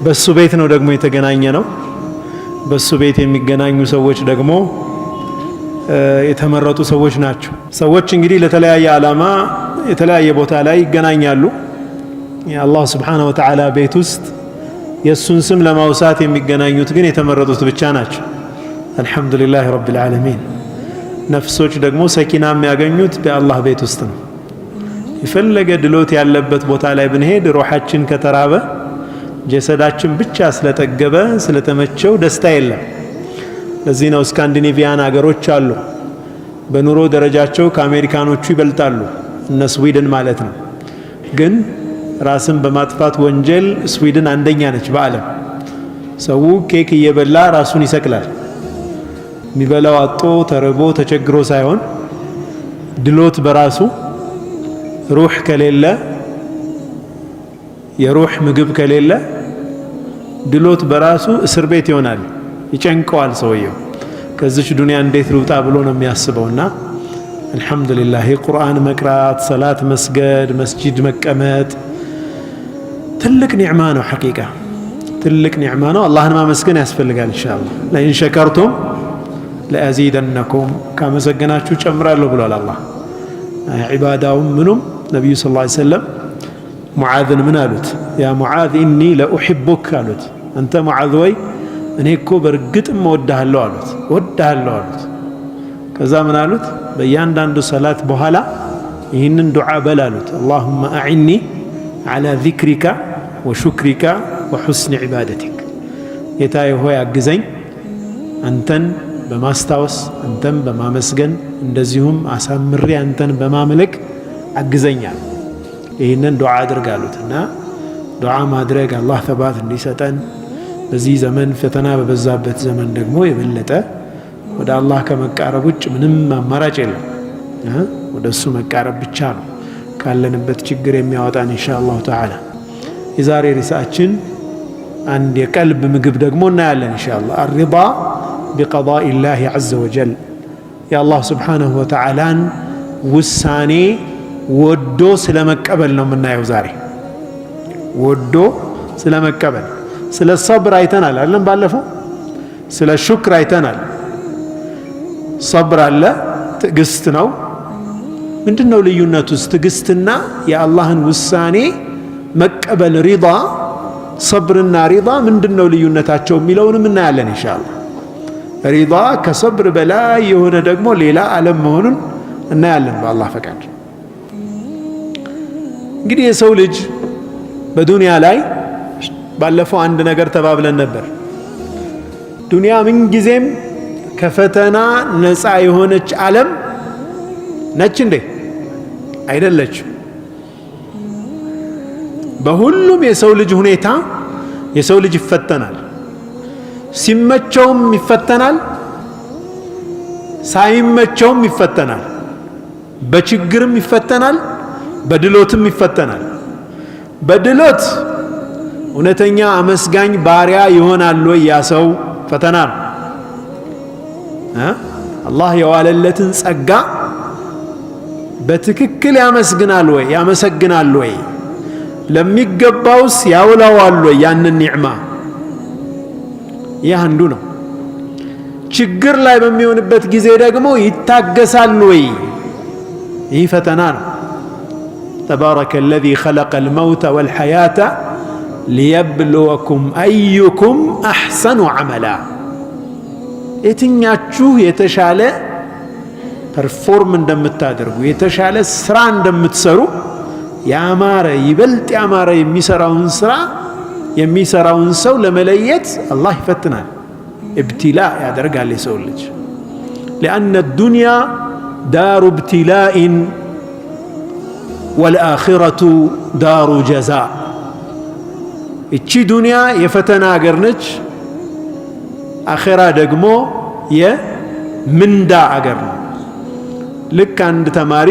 በሱ ቤት ነው ደግሞ የተገናኘ ነው። በሱ ቤት የሚገናኙ ሰዎች ደግሞ የተመረጡ ሰዎች ናቸው። ሰዎች እንግዲህ ለተለያየ ዓላማ የተለያየ ቦታ ላይ ይገናኛሉ። የአላህ ስብሓነሁ ወተዓላ ቤት ውስጥ የእሱን ስም ለማውሳት የሚገናኙት ግን የተመረጡት ብቻ ናቸው። አልሐምዱሊላህ ረቢል ዓለሚን። ነፍሶች ደግሞ ሰኪና የሚያገኙት በአላህ ቤት ውስጥ ነው። የፈለገ ድሎት ያለበት ቦታ ላይ ብንሄድ ሩሓችን ከተራበ ጀሰዳችን ብቻ ስለጠገበ ስለተመቸው ደስታ የለም። ለዚህ ነው ስካንዲኔቪያን አገሮች አሉ፣ በኑሮ ደረጃቸው ከአሜሪካኖቹ ይበልጣሉ፣ እነ ስዊድን ማለት ነው። ግን ራስን በማጥፋት ወንጀል ስዊድን አንደኛ ነች በዓለም። ሰው ኬክ እየበላ ራሱን ይሰቅላል። የሚበላው አጦ ተርቦ ተቸግሮ ሳይሆን ድሎት በራሱ ሩህ ከሌለ የሩህ ምግብ ከሌለ ድሎት በራሱ እስር ቤት ይሆናል። ይጨንቀዋል ሰውየው። ከዚች ዱንያ እንዴት ልውጣ ብሎ ነው የሚያስበውና አልሐምዱሊላህ ቁርአን መቅራት፣ ሰላት መስገድ፣ መስጂድ መቀመጥ ትልቅ ኒዕማ ነው። ሐቂቃ ትልቅ ኒዕማ ነው። አላህን ማመስገን ያስፈልጋል። ኢንሻአላህ ለኢን ሸከርቱም ለአዚደነኩም፣ ካመሰገናችሁ ጨምራለሁ ብሏል አላህ። ዒባዳውም ምኑም ነቢዩ ሰለላሁ ዐለይሂ ወሰለም ሙዓዝን ምን አሉት? ያ ሙዓዝ ኢኒ ለኡሒቡክ አሉት። አንተ ሙዓዝ ወይ እኔ እኮ በእርግጥም እወድሃለሁ አሉት። እወድሃለሁ አሉት። ከዛ ምን አሉት? በእያንዳንዱ ሰላት በኋላ ይህንን ዱዓ በል አሉት። አላሁመ አዕኒ ዐላ ዚክሪካ ወሹክሪካ ወሑስኒ ዒባደቲክ። ጌታዬ ሆይ አግዘኝ አንተን በማስታወስ አንተን በማመስገን እንደዚሁም አሳምሬ አንተን በማምለክ አግዘኛል። ይህንን ዱዓ አድርግ አሉት። እና ዱዓ ማድረግ አላህ ተባት እንዲሰጠን በዚህ ዘመን ፈተና በበዛበት ዘመን ደግሞ የበለጠ ወደ አላህ ከመቃረብ ውጭ ምንም አማራጭ የለም። ወደ እሱ መቃረብ ብቻ ነው ካለንበት ችግር የሚያወጣን ኢንሻአላሁ ተዓላ። የዛሬ ርዕሳችን አንድ የቀልብ ምግብ ደግሞ እናያለን ኢንሻአላህ። አርዳ ቢቀዳኢላሂ ዐዘ ወጀል፣ የአላህ ስብሓነሁ ወተዓላን ውሳኔ ወዶ ስለመቀበል ነው የምናየው ዛሬ። ወዶ ስለመቀበል። ስለ ሰብር አይተናል አይደለም? ባለፈው ስለ ሹክር አይተናል። ሰብር አለ፣ ትዕግስት ነው። ምንድነው ልዩነቱስ? ትዕግስትና የአላህን ውሳኔ መቀበል ሪዳ፣ ሰብርና ሪዳ ምንድነው ልዩነታቸው የሚለውንም እናያለን ኢንሻአላህ። ሪዳ ከሰብር በላይ የሆነ ደግሞ ሌላ ዓለም መሆኑን እናያለን በአላህ ፈቃድ። እንግዲህ የሰው ልጅ በዱንያ ላይ ባለፈው አንድ ነገር ተባብለን ነበር። ዱንያ ምን ጊዜም ከፈተና ነፃ የሆነች ዓለም ነች እንዴ? አይደለችም። በሁሉም የሰው ልጅ ሁኔታ የሰው ልጅ ይፈተናል። ሲመቸውም ይፈተናል፣ ሳይመቸውም ይፈተናል። በችግርም ይፈተናል፣ በድሎትም ይፈተናል። በድሎት እውነተኛ አመስጋኝ ባሪያ ይሆናል ወይ? ያ ሰው ፈተና ነው። አላህ የዋለለትን ጸጋ በትክክል ያመስግናል ወይ? ያመሰግናል ወይ? ለሚገባውስ ያውላዋል ወይ? ያንን ኒዕማ ይህ አንዱ ነው። ችግር ላይ በሚሆንበት ጊዜ ደግሞ ይታገሳል ወይ? ይህ ፈተና ነው። ተባረከ አለዚ ኸለቀል መውተ ወልሐያተ ሊየብልወኩም አዩኩም አሕሰኑ ዐመላ። የትኛችሁ የተሻለ ፐርፎርም እንደምታደርጉ የተሻለ ስራ እንደምትሰሩ ያማረ ይበልጥ ያማረ የሚሰራውን ሰው ለመለየት አላህ ይፈትናል። ኢብቲላ ያደርጋል የሰው ልጅ። ሊአነ ዱንያ ዳሩ ኢብቲላኢን ወልአኺረቱ ዳሩ ጀዛ። እቺ ዱንያ የፈተና አገር ነች፣ አኺራ ደግሞ የምንዳ አገር ነው። ልክ አንድ ተማሪ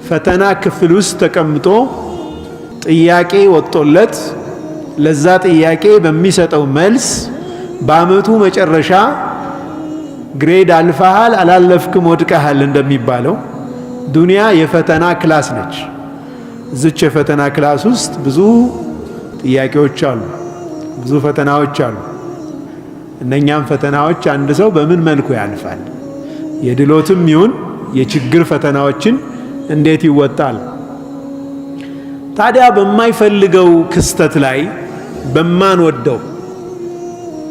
ፈተና ክፍል ውስጥ ተቀምጦ ጥያቄ ወጥቶለት ለዛ ጥያቄ በሚሰጠው መልስ በአመቱ መጨረሻ ግሬድ አልፈሃል አላለፍክም ወድቀሃል እንደሚባለው ዱንያ የፈተና ክላስ ነች። እዚች የፈተና ክላስ ውስጥ ብዙ ጥያቄዎች አሉ። ብዙ ፈተናዎች አሉ። እነኛም ፈተናዎች አንድ ሰው በምን መልኩ ያልፋል? የድሎትም ይሁን የችግር ፈተናዎችን እንዴት ይወጣል? ታዲያ በማይፈልገው ክስተት ላይ በማንወደው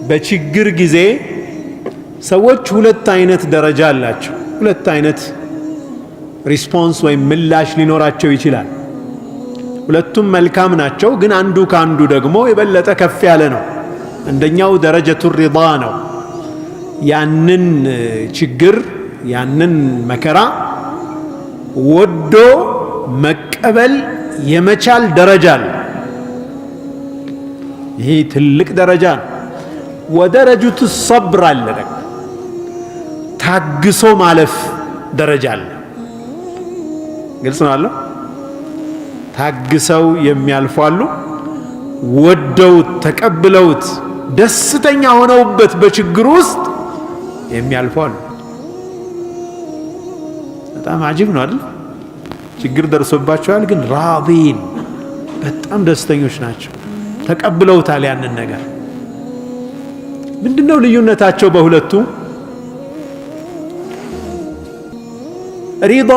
በችግር ጊዜ ሰዎች ሁለት አይነት ደረጃ አላቸው። ሁለት አይነት ሪስፖንስ ወይም ምላሽ ሊኖራቸው ይችላል። ሁለቱም መልካም ናቸው፣ ግን አንዱ ካንዱ ደግሞ የበለጠ ከፍ ያለ ነው። አንደኛው ደረጀቱ ሪዳ ነው። ያንን ችግር ያንን መከራ ወዶ መቀበል የመቻል ደረጃ ነው። ይሄ ትልቅ ደረጃ ነው። ወደረጀቱ ሰብር አለ፣ ታግሶ ማለፍ ደረጃ አለ። ግልጽ ነው አለ። ታግሰው የሚያልፉ አሉ። ወደውት ተቀብለውት ደስተኛ ሆነውበት በችግር ውስጥ የሚያልፉ አሉ። በጣም አጂብ ነው አይደል? ችግር ደርሶባቸዋል፣ ግን ራዲን በጣም ደስተኞች ናቸው። ተቀብለውታል ያንን ነገር። ምንድነው ልዩነታቸው በሁለቱ? ሪዳ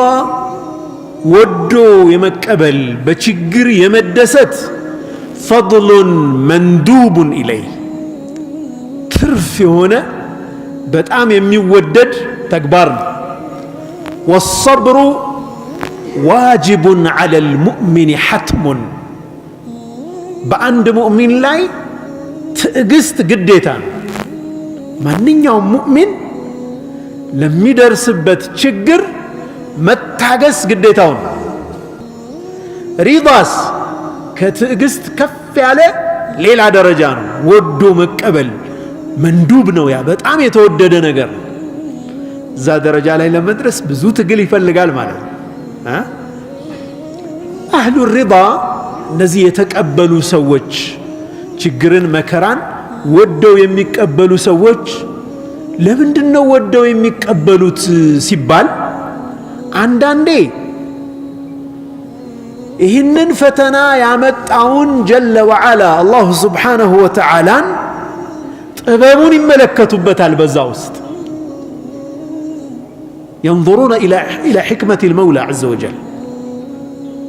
ወዶ የመቀበል በችግር የመደሰት ፈድሉን መንዱቡን ኢለይ ትርፍ የሆነ በጣም የሚወደድ ተግባር ነው። ወሰብሩ ዋጅቡን ዐለል ሙእሚን ሐትሙን በአንድ ሙእሚን ላይ ትዕግስት ግዴታ ነው። ማንኛውም ሙእሚን ለሚደርስበት ችግር መታገስ ግዴታው ነው። ሪዳስ ከትዕግስት ከፍ ያለ ሌላ ደረጃ ነው። ወዶ መቀበል መንዱብ ነው። ያ በጣም የተወደደ ነገር ነው። እዛ ደረጃ ላይ ለመድረስ ብዙ ትግል ይፈልጋል ማለት ነው። አህሉ ሪዳ እነዚህ የተቀበሉ ሰዎች፣ ችግርን መከራን ወደው የሚቀበሉ ሰዎች ለምንድነው ወደው የሚቀበሉት ሲባል አንዳንዴ ይህንን ፈተና ያመጣውን ጀለ ወዓላ አላሁ ስብሓነሁ ወተዓላን ጥበቡን ይመለከቱበታል። በዛ ውስጥ ينظرون إلى حكمة المولى عز وجل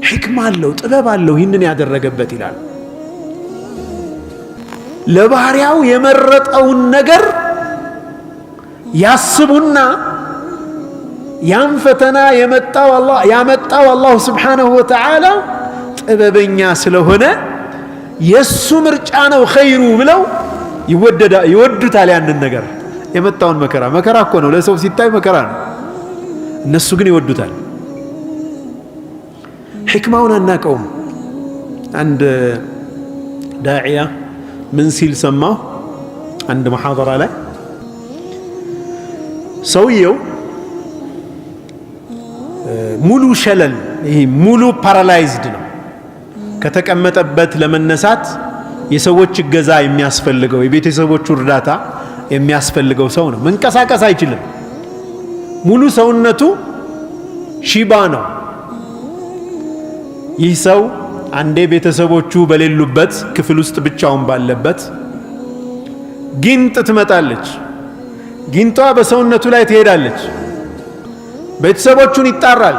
ሕክማ አለው፣ ጥበብ አለው ይህንን ያደረገበት ይላል። ለባህሪያው የመረጠውን ነገር ያስቡና ያን ፈተና ያመጣው አላሁ ስብሓነሁ ወተዓላ ጥበበኛ ስለሆነ የሱ ምርጫ ነው ኸይሩ ብለው ይወዱታል። ያንን ነገር የመጣውን መከራ እኮ ነው፣ ለሰው ሲታይ መከራ ነው፣ እነሱ ግን ይወዱታል። ሕክማውን አናቀውም። አንድ ዳዕያ ምን ሲል ሰማሁ አንድ መሐደራ ላይ ሰውየው ሙሉ ሸለል፣ ይሄ ሙሉ ፓራላይዝድ ነው። ከተቀመጠበት ለመነሳት የሰዎች እገዛ የሚያስፈልገው፣ የቤተሰቦቹ እርዳታ የሚያስፈልገው ሰው ነው። መንቀሳቀስ አይችልም። ሙሉ ሰውነቱ ሺባ ነው። ይህ ሰው አንዴ ቤተሰቦቹ በሌሉበት ክፍል ውስጥ ብቻውን ባለበት ጊንጥ ትመጣለች። ጊንጧ በሰውነቱ ላይ ትሄዳለች። ቤተሰቦቹን ይጣራል።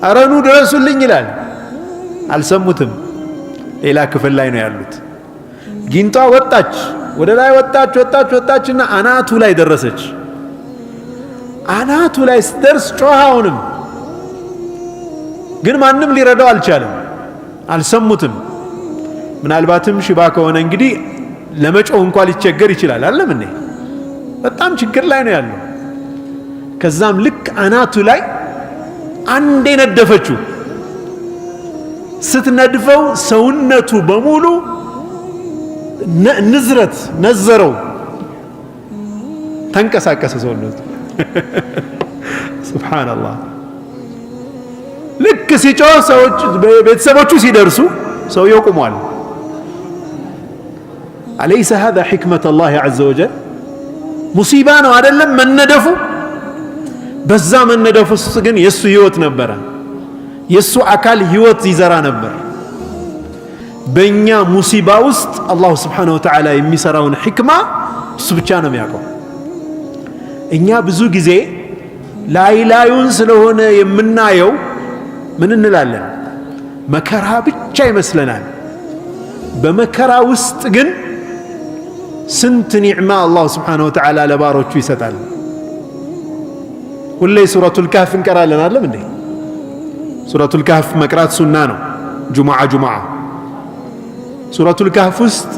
አረኑ ድረሱልኝ ይላል። አልሰሙትም። ሌላ ክፍል ላይ ነው ያሉት። ጊንጧ ወጣች፣ ወደ ላይ ወጣችና አናቱ ላይ ደረሰች። አናቱ ላይ ስትደርስ ጮኻውንም ግን ማንም ሊረዳው አልቻለም። አልሰሙትም። ምናልባትም ሽባ ከሆነ እንግዲህ ለመጮህ እንኳን ሊቸገር ይችላል። አለም እንዴ በጣም ችግር ላይ ነው ያለው። ከዛም ልክ አናቱ ላይ አንዴ ነደፈችው። ስትነድፈው ሰውነቱ በሙሉ ንዝረት ነዘረው፣ ተንቀሳቀሰ ሰውነቱ። ሱብሃንአላህ። ልክ ሲጮህ ሰዎች ቤተሰቦቹ ሲደርሱ ሰውየው ቆሟል። አለይሰ هذا حكمة الله عز وجل? ሙሲባ ነው አይደለም መነደፉ። በዛ መነደፉ ውስጥ ግን የሱ ህይወት ነበረ። የሱ አካል ህይወት ይዘራ ነበር። በእኛ ሙሲባ ውስጥ አላሁ ስብሓነሁ ወተዓላ የሚሰራውን ሕክማ እሱ ብቻ ነው የሚያውቀው። እኛ ብዙ ጊዜ ላዩን ስለሆነ የምናየው ምን እንላለን? መከራ ብቻ ይመስለናል። በመከራ ውስጥ ግን ስንት ኒዕማ አላሁ ስብሓነሁ ወተዓላ ለባሮቹ ይሰጣል። ሁሌ ሱረቱል ካህፍ እንቀራለን አይደለም እንዴ? ሱረቱል ካህፍ መቅራት ሱና ነው። ጁሙዓ ሱረቱል ካህፍ ውስጥ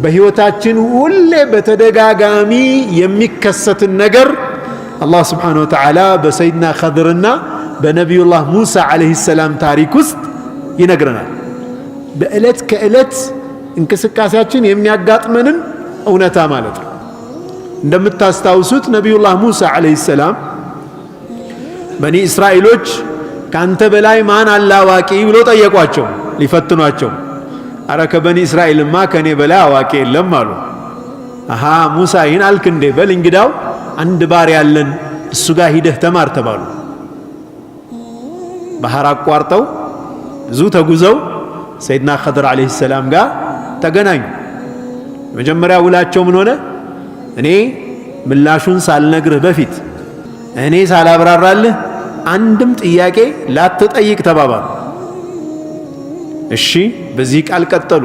በህይወታችን ሁሌ በተደጋጋሚ የሚከሰትን ነገር አላህ ስብሓነሁ ወተዓላ በሰይድና ኸድርና በነቢዩላህ ሙሳ ዓለይሂ ሰላም ታሪክ ውስጥ ይነግረናል። በዕለት ከዕለት እንቅስቃሴያችን የሚያጋጥመንን እውነታ ማለት ነው። እንደምታስታውሱት ነቢዩላህ ሙሳ ዓለይሂ ሰላም በኒ እስራኤሎች ካንተ በላይ ማን አለ አዋቂ ብሎ ጠየቋቸው፣ ሊፈትኗቸው። አረ ከበኒ እስራኤልማ ከኔ በላይ አዋቂ የለም አሉ። አሃ ሙሳ ይህን አልክ እንዴ? በል እንግዳው አንድ ባሪያ ያለን እሱ ጋር ሂደህ ተማር ተባሉ። ባህር አቋርጠው ብዙ ተጉዘው ሰይድና ኸድር ዓለይሂ ሰላም ጋር ተገናኙ። መጀመሪያ ውላቸው ምን ሆነ? እኔ ምላሹን ሳልነግርህ በፊት እኔ ሳላብራራልህ አንድም ጥያቄ ላትጠይቅ ተባባሉ። እሺ በዚህ ቃል ቀጠሉ።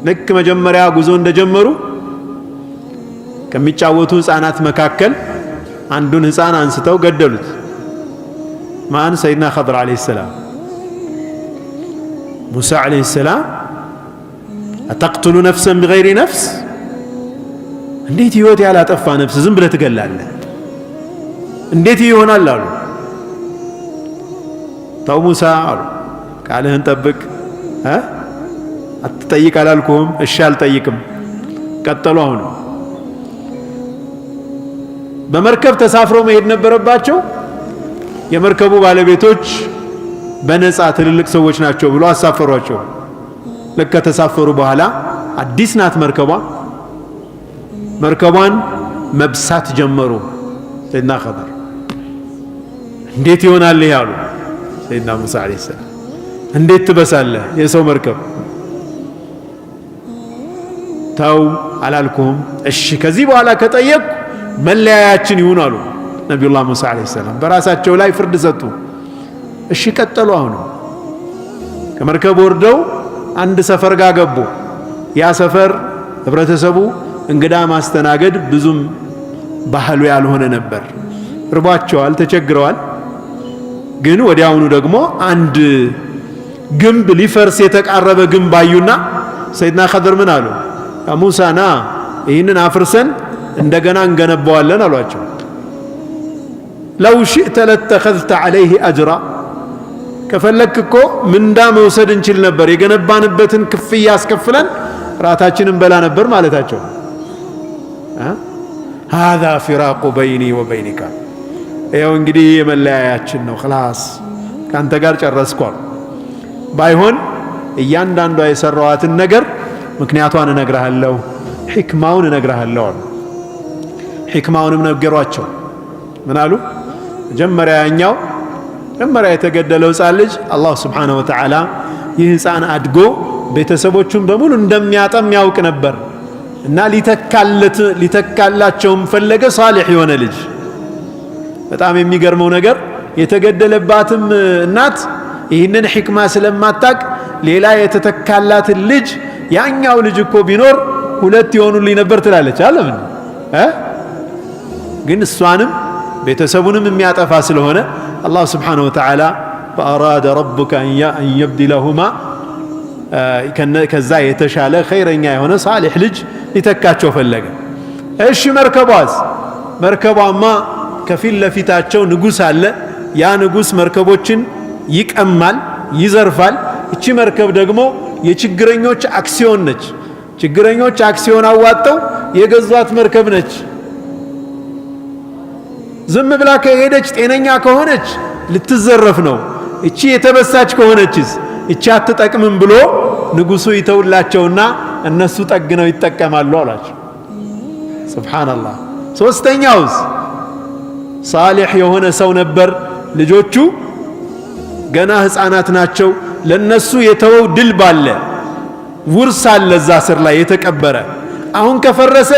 ልክ መጀመሪያ ጉዞ እንደጀመሩ ከሚጫወቱ ህፃናት መካከል አንዱን ህፃን አንስተው ገደሉት። ማን? ሰይድና ኸድር ዓለይሂ ሰላም። ሙሳ ዓለይሂ ሰላም አተቅትሉ ነፍሰን ቢገይሪ ነፍስ፣ እንዴት ህይወት ያላጠፋ ነፍስ ዝም ብለህ ትገላለህ? እንዴት ይሆናል አሉ። ተው ሙሳ አሉ፣ ቃልህን ጠብቅ። አትጠይቅ አላልኩህም? እሺ አልጠይቅም። ቀጠሉ። አሁን በመርከብ ተሳፍረው መሄድ ነበረባቸው። የመርከቡ ባለቤቶች በነፃ ትልልቅ ሰዎች ናቸው ብሎ አሳፈሯቸው። ልክ ከተሳፈሩ በኋላ አዲስ ናት መርከቧ። መርከቧን መብሳት ጀመሩ። ሰይድና ኸድር እንዴት ይሆናል ይሄ አሉ። ሰይድና ሙሳ ዓለይሂ ሰላም እንዴት ትበሳለህ የሰው መርከብ? ተው አላልኩህም? እሺ ከዚህ በኋላ ከጠየቅ መለያያችን ይሁን አሉ ነቢዩላህ ሙሳ ዓለይሂ ሰላም። በራሳቸው ላይ ፍርድ ሰጡ። እሺ ቀጠሉ። አሁን ከመርከብ ወርደው አንድ ሰፈር ጋር ገቡ። ያ ሰፈር ህብረተሰቡ እንግዳ ማስተናገድ ብዙም ባህሉ ያልሆነ ነበር። ርቧቸዋል፣ ተቸግረዋል። ግን ወዲያውኑ ደግሞ አንድ ግንብ ሊፈርስ የተቃረበ ግንብ አዩና ሰይድና ኸድር ምን አሉ? ሙሳ ና ይህንን አፍርሰን እንደገና እንገነባዋለን አሏቸው። ለው ሽእተ ለተኸዝተ ዓለይህ አጅራ፣ ከፈለክ እኮ ምንዳ መውሰድ እንችል ነበር፣ የገነባንበትን ክፍያ አስከፍለን ራታችንን በላ ነበር ማለታቸው። ሃዛ ፊራቁ በይኒ ወበይኒካ፣ ይኸው እንግዲህ የመለያያችን ነው፣ ኸላስ ከአንተ ጋር ጨረስኳል። ባይሆን እያንዳንዷ የሰራዋትን ነገር ምክንያቷን እነግርሃለሁ፣ ሕክማውን እነግርሃለሁ አሉ። ሕክማውንም ነገሯቸው። ምን አሉ? መጀመሪያ የተገደለው ሕፃን ልጅ አላህ ስብሓነሁ ወተዓላ ይህ ሕፃን አድጎ ቤተሰቦቹን በሙሉ እንደሚያጠም ያውቅ ነበር እና ሊተካላቸውም ፈለገ ሳሊሕ የሆነ ልጅ። በጣም የሚገርመው ነገር የተገደለባትም እናት ይህንን ሕክማ ስለማታቅ ሌላ የተተካላትን ልጅ ያኛው ልጅ እኮ ቢኖር ሁለት ይሆኑልኝ ነበር ትላለች። አለምን ግን እሷንም ቤተሰቡንም የሚያጠፋ ስለሆነ አላህ ስብሓነሁ ወተዓላ ፈአራደ ረቡከ አን የብድለሁማ ከዛ የተሻለ ኸይረኛ የሆነ ሳሊሕ ልጅ ሊተካቸው ፈለገ። እሺ መርከቧማ ከፊት ለፊታቸው ንጉሥ አለ። ያ ንጉሥ መርከቦችን ይቀማል፣ ይዘርፋል። እቺ መርከብ ደግሞ የችግረኞች አክሲዮን ነች። ችግረኞች አክሲዮን አዋጠው የገዟት መርከብ ነች። ዝም ብላ ከሄደች ጤነኛ ከሆነች ልትዘረፍ ነው። እቺ የተበሳች ከሆነችስ እቺ አትጠቅምም ብሎ ንጉሡ ይተውላቸውና እነሱ ጠግነው ይጠቀማሉ አላቸው። ሱብሓነላህ። ሶስተኛውስ ሳሊሕ የሆነ ሰው ነበር። ልጆቹ ገና ሕፃናት ናቸው። ለነሱ የተወው ድልብ አለ፣ ውርስ አለ እዛ ስር ላይ የተቀበረ። አሁን ከፈረሰ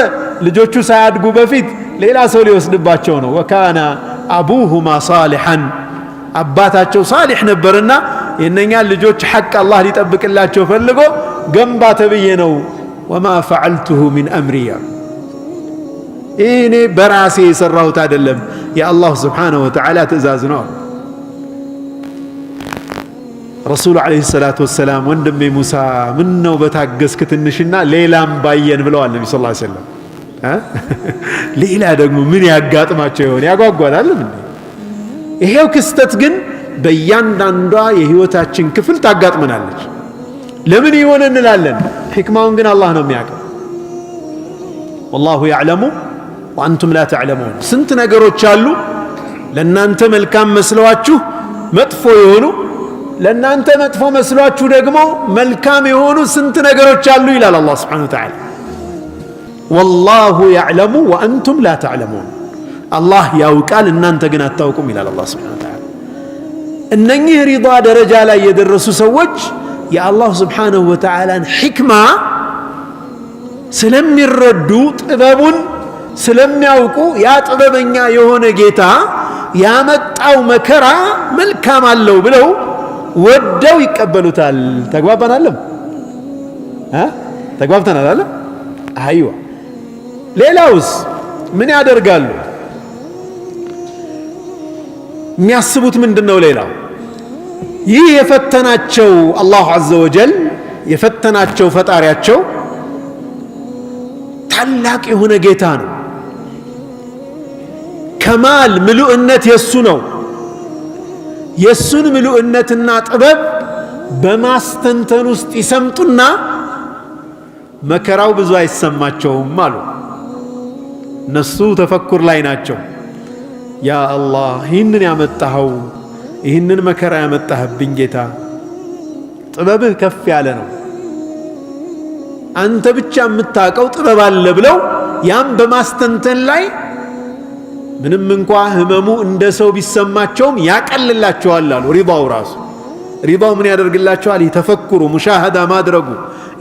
ልጆቹ ሳያድጉ በፊት ሌላ ሰው ሊወስድባቸው ነው። ወካና አቡሁማ ሳሊሐን አባታቸው ሳሊሕ ነበርና የነኛን ልጆች ሐቅ አላህ ሊጠብቅላቸው ፈልጎ ገንባ ተብዬ ነው። ወማ ፈዐልቱሁ ሚን አምሪያ እኔ በራሴ የሰራሁት አይደለም፣ የአላህ ስብሓነሁ ወተዓላ ትእዛዝ ነው። ረሱሉ ዓለይሂ ሰላቱ ወሰላም ወንድሜ ሙሳ ምን ነው በታገስክ ትንሽና ሌላም ባየን ብለዋል ነቢ ሰለላሁ ዐለይሂ ወሰለም። ሌላ ደግሞ ምን ያጋጥማቸው ይሆን? ያጓጓላል። ይሄው ክስተት ግን በእያንዳንዷ የህይወታችን ክፍል ታጋጥመናለች። ለምን ይሆን እንላለን፣ ሕክማውን ግን አላህ ነው የሚያውቀው። ወላሁ ያዕለሙ ወአንቱም ላ ተዕለሙን። ስንት ነገሮች አሉ ለእናንተ መልካም መስለዋችሁ መጥፎ የሆኑ፣ ለእናንተ መጥፎ መስሏችሁ ደግሞ መልካም የሆኑ ስንት ነገሮች አሉ ይላል አላህ ሱብሓነሁ ወተዓላ። ወላሁ ያዕለሙ ወአንቱም ላ ተዕለሙን። አላህ ያውቃል እናንተ ግን አታውቁም ይላል አላህ ሱብሓነሁ ወተዓላ። እነኚህ ሪዳ ደረጃ ላይ የደረሱ ሰዎች የአላህ ሱብሓነሁ ወተዓላን ሕክማ ስለሚረዱ ጥበቡን ስለሚያውቁ ያ ጥበበኛ የሆነ ጌታ ያመጣው መከራ መልካም አለው ብለው ወደው ይቀበሉታል። ተግባባናለም? ተግባብተናል አለ? አይዋ። ሌላውስ ምን ያደርጋሉ? የሚያስቡት ምንድነው? ሌላው ይህ የፈተናቸው አላሁ ዐዘ ወጀል የፈተናቸው ፈጣሪያቸው ታላቅ የሆነ ጌታ ነው። ከማል ምሉእነት የሱ ነው። የሱን ምሉእነትና ጥበብ በማስተንተን ውስጥ ይሰምጡና መከራው ብዙ አይሰማቸውም አሉ። እነሱ ተፈኩር ላይ ናቸው። ያ አላህ ይህንን ያመጣኸው ይህንን መከራ ያመጣህብኝ ጌታ ጥበብህ ከፍ ያለ ነው፣ አንተ ብቻ የምታውቀው ጥበብ አለ ብለው ያም በማስተንተን ላይ ምንም እንኳ ህመሙ እንደ ሰው ቢሰማቸውም ያቀልላቸዋል አሉ። ሪዳው ራሱ ሪዳው ምን ያደርግላቸዋል? ተፈኩሩ ሙሻሃዳ ማድረጉ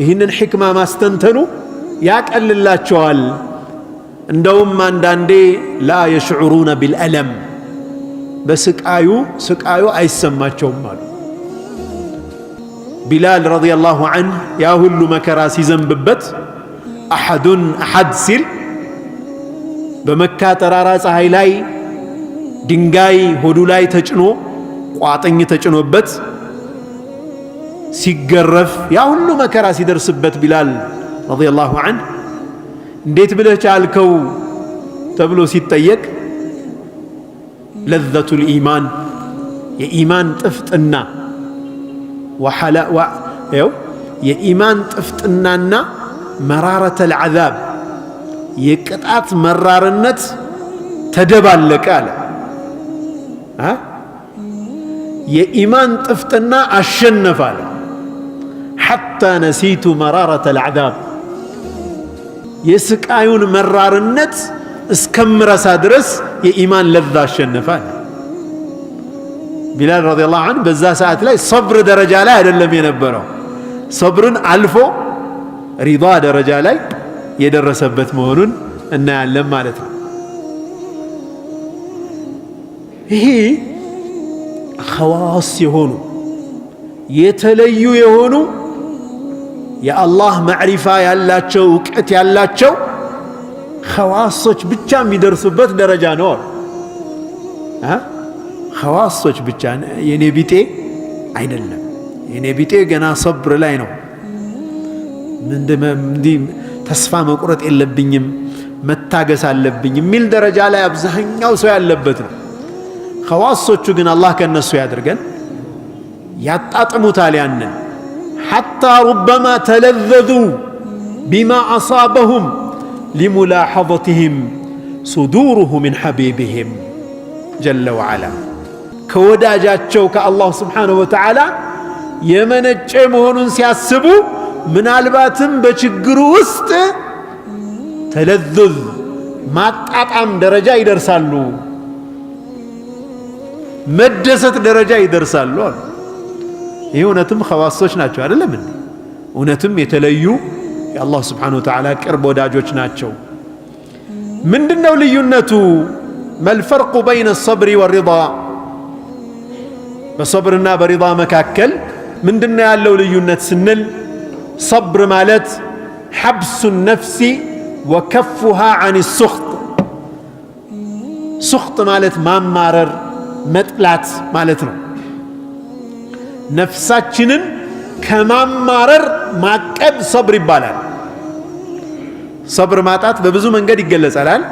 ይህንን ሕክማ ማስተንተኑ ያቀልላቸዋል። እንደውም አንዳንዴ ላ የሽዑሩነ ቢልአለም በስቃዩ አይሰማቸውም አሉ። ቢላል ረዲየላሁ ዐንሁ ያ ሁሉ መከራ ሲዘንብበት አሐድ ሲል በመካ ጠራራ ፀሐይ ላይ ድንጋይ ሆዱ ላይ ተጭኖ ቋጥኝ ተጭኖበት ሲገረፍ ያ ሁሉ መከራ ሲደርስበት ቢላል ረዲየላሁ ዐንሁ እንዴት ብለህ ቻልከው ተብሎ ሲጠየቅ ለዘቱል ኢማን የኢማን ጥፍጥና የኢማን ጥፍጥናና መራረተል ዐዛብ የቅጣት መራርነት ተደባለቀ አለ። የኢማን ጥፍጥና አሸነፈ አለ። ሐታ ነሲቱ መራረተል ዐዛብ የስቃዩን መራርነት እስከምረሳ ድረስ የኢማን ለዛ አሸነፈ አለ። ቢላል ረዲየላሁ ዐንሁ በዛ ሰዓት ላይ ሰብር ደረጃ ላይ አይደለም የነበረው፣ ሰብርን አልፎ ሪዳ ደረጃ ላይ የደረሰበት መሆኑን እናያለን ማለት ነው። ይሄ ኸዋስ የሆኑ የተለዩ የሆኑ የአላህ ማዕሪፋ ያላቸው እውቀት ያላቸው ኸዋሶች ብቻ የሚደርሱበት ደረጃ ነው። ኸዋሶች ብቻ፣ የኔ ቢጤ አይደለም። የኔ ቢጤ ገና ሰብር ላይ ነው። ተስፋ መቁረጥ የለብኝም መታገስ አለብኝ የሚል ደረጃ ላይ አብዛኛው ሰው ያለበት ነው። ኸዋሶቹ ግን አላህ ከነሱ ያድርገን፣ ያጣጥሙታል ያንን ሐታ ሩበማ ተለዘዙ ቢማ አሳበሁም ሊሙላሐظትህም ሱዱሩሁ ሚን ሐቢብህም ጀለ ወዐላ ከወዳጃቸው ከአላህ ስብሓነሁ ወተዓላ የመነጨ መሆኑን ሲያስቡ ምናልባትም በችግሩ ውስጥ ተለዙዝ ማጣጣም ደረጃ ይደርሳሉ፣ መደሰት ደረጃ ይደርሳሉ። ይህ እውነትም ኸዋሶች ናቸው አይደለም እንዴ? እውነትም የተለዩ የአላህ ስብሓነሁ ወተዓላ ቅርብ ወዳጆች ናቸው። ምንድነው ልዩነቱ? መልፈርቁ በይነ ሰብሪ ወሪዳ፣ በሰብርና በሪዳ መካከል ምንድነው ያለው ልዩነት ስንል ሰብር ማለት ሐብሱ ነፍሲ ወከፉሃ አን ሱኽጥ። ሱኽጥ ማለት ማማረር መጥላት ማለት ነው። ነፍሳችንን ከማማረር ማቀብ ሰብር ይባላል። ሰብር ማጣት በብዙ መንገድ ይገለጻል።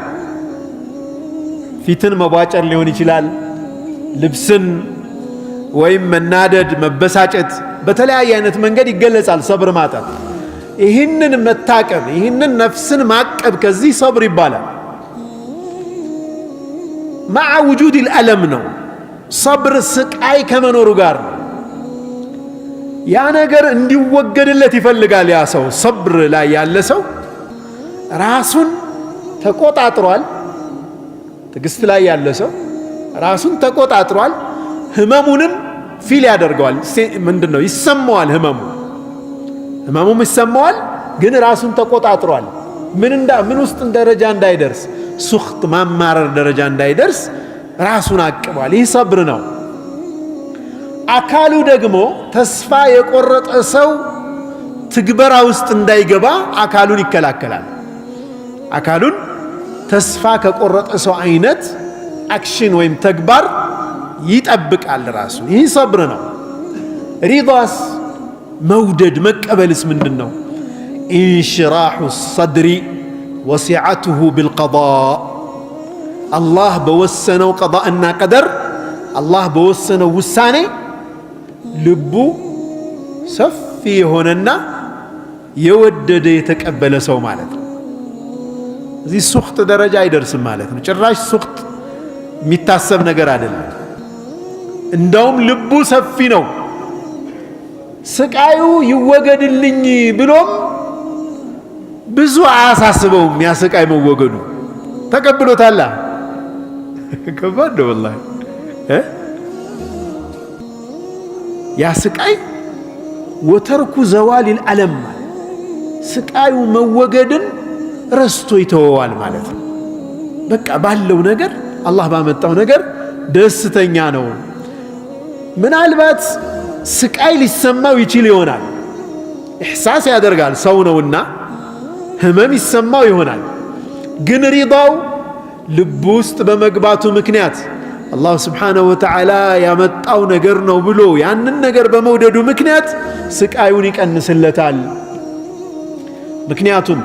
ፊትን መቧጨር ሊሆን ይችላል፣ ልብስን ወይም መናደድ፣ መበሳጨት፣ በተለያየ አይነት መንገድ ይገለጻል ሰብር ማጣት። ይህንን መታቀብ፣ ይህንን ነፍስን ማቀብ ከዚህ ሰብር ይባላል። መዓ ውጁድ አልአለም ነው። ሰብር ስቃይ ከመኖሩ ጋር ነው። ያ ነገር እንዲወገድለት ይፈልጋል። ያ ሰው ሰብር ላይ ያለ ሰው ራሱን ተቆጣጥሯል። ትዕግስት ላይ ያለ ሰው ራሱን ተቆጣጥሯል። ህመሙንም ፊል ያደርገዋል። ምንድነው ይሰማዋል። ህመሙም ይሰማዋል፣ ግን ራሱን ተቆጣጥሯል። ምን ውስጥ ደረጃ እንዳይደርስ፣ ሱኽጥ ማማረር ደረጃ እንዳይደርስ ራሱን አቅቧል። ይህ ሰብር ነው። አካሉ ደግሞ ተስፋ የቆረጠ ሰው ትግበራ ውስጥ እንዳይገባ አካሉን ይከላከላል። አካሉን ተስፋ ከቆረጠ ሰው አይነት አክሽን ወይም ተግባር ይጠብቃል ራሱ። ይህ ሰብር ነው። ሪዳስ መውደድ መቀበልስ ምንድን ነው? ኢንሽራሑ ሰድሪ ወሲዓቱሁ ቢልቀዳእ። አላህ በወሰነው ቀዳእና ቀደር፣ አላህ በወሰነው ውሳኔ ልቡ ሰፊ የሆነና የወደደ የተቀበለ ሰው ማለት ነው። እዚህ ሱኽጥ ደረጃ አይደርስም ማለት ነው። ጭራሽ ሱኽጥ የሚታሰብ ነገር አይደለም። እንደውም ልቡ ሰፊ ነው። ስቃዩ ይወገድልኝ ብሎም ብዙ አያሳስበውም። ያ ስቃይ መወገዱ ተቀብሎታል። ከባድ ነው ወላሂ። ያ ስቃይ ወተርኩ ዘዋሊል አለም ማለት ስቃዩ መወገድን ረስቶ ይተወዋል ማለት ነው። በቃ ባለው ነገር አላህ ባመጣው ነገር ደስተኛ ነው። ምናልባት ስቃይ ሊሰማው ይችል ይሆናል። ኢሕሳስ ያደርጋል፣ ሰው ነውና ህመም ይሰማው ይሆናል። ግን ሪዳው ልብ ውስጥ በመግባቱ ምክንያት አላህ ስብሓነሁ ወተዓላ ያመጣው ነገር ነው ብሎ ያንን ነገር በመውደዱ ምክንያት ስቃዩን ይቀንስለታል። ምክንያቱም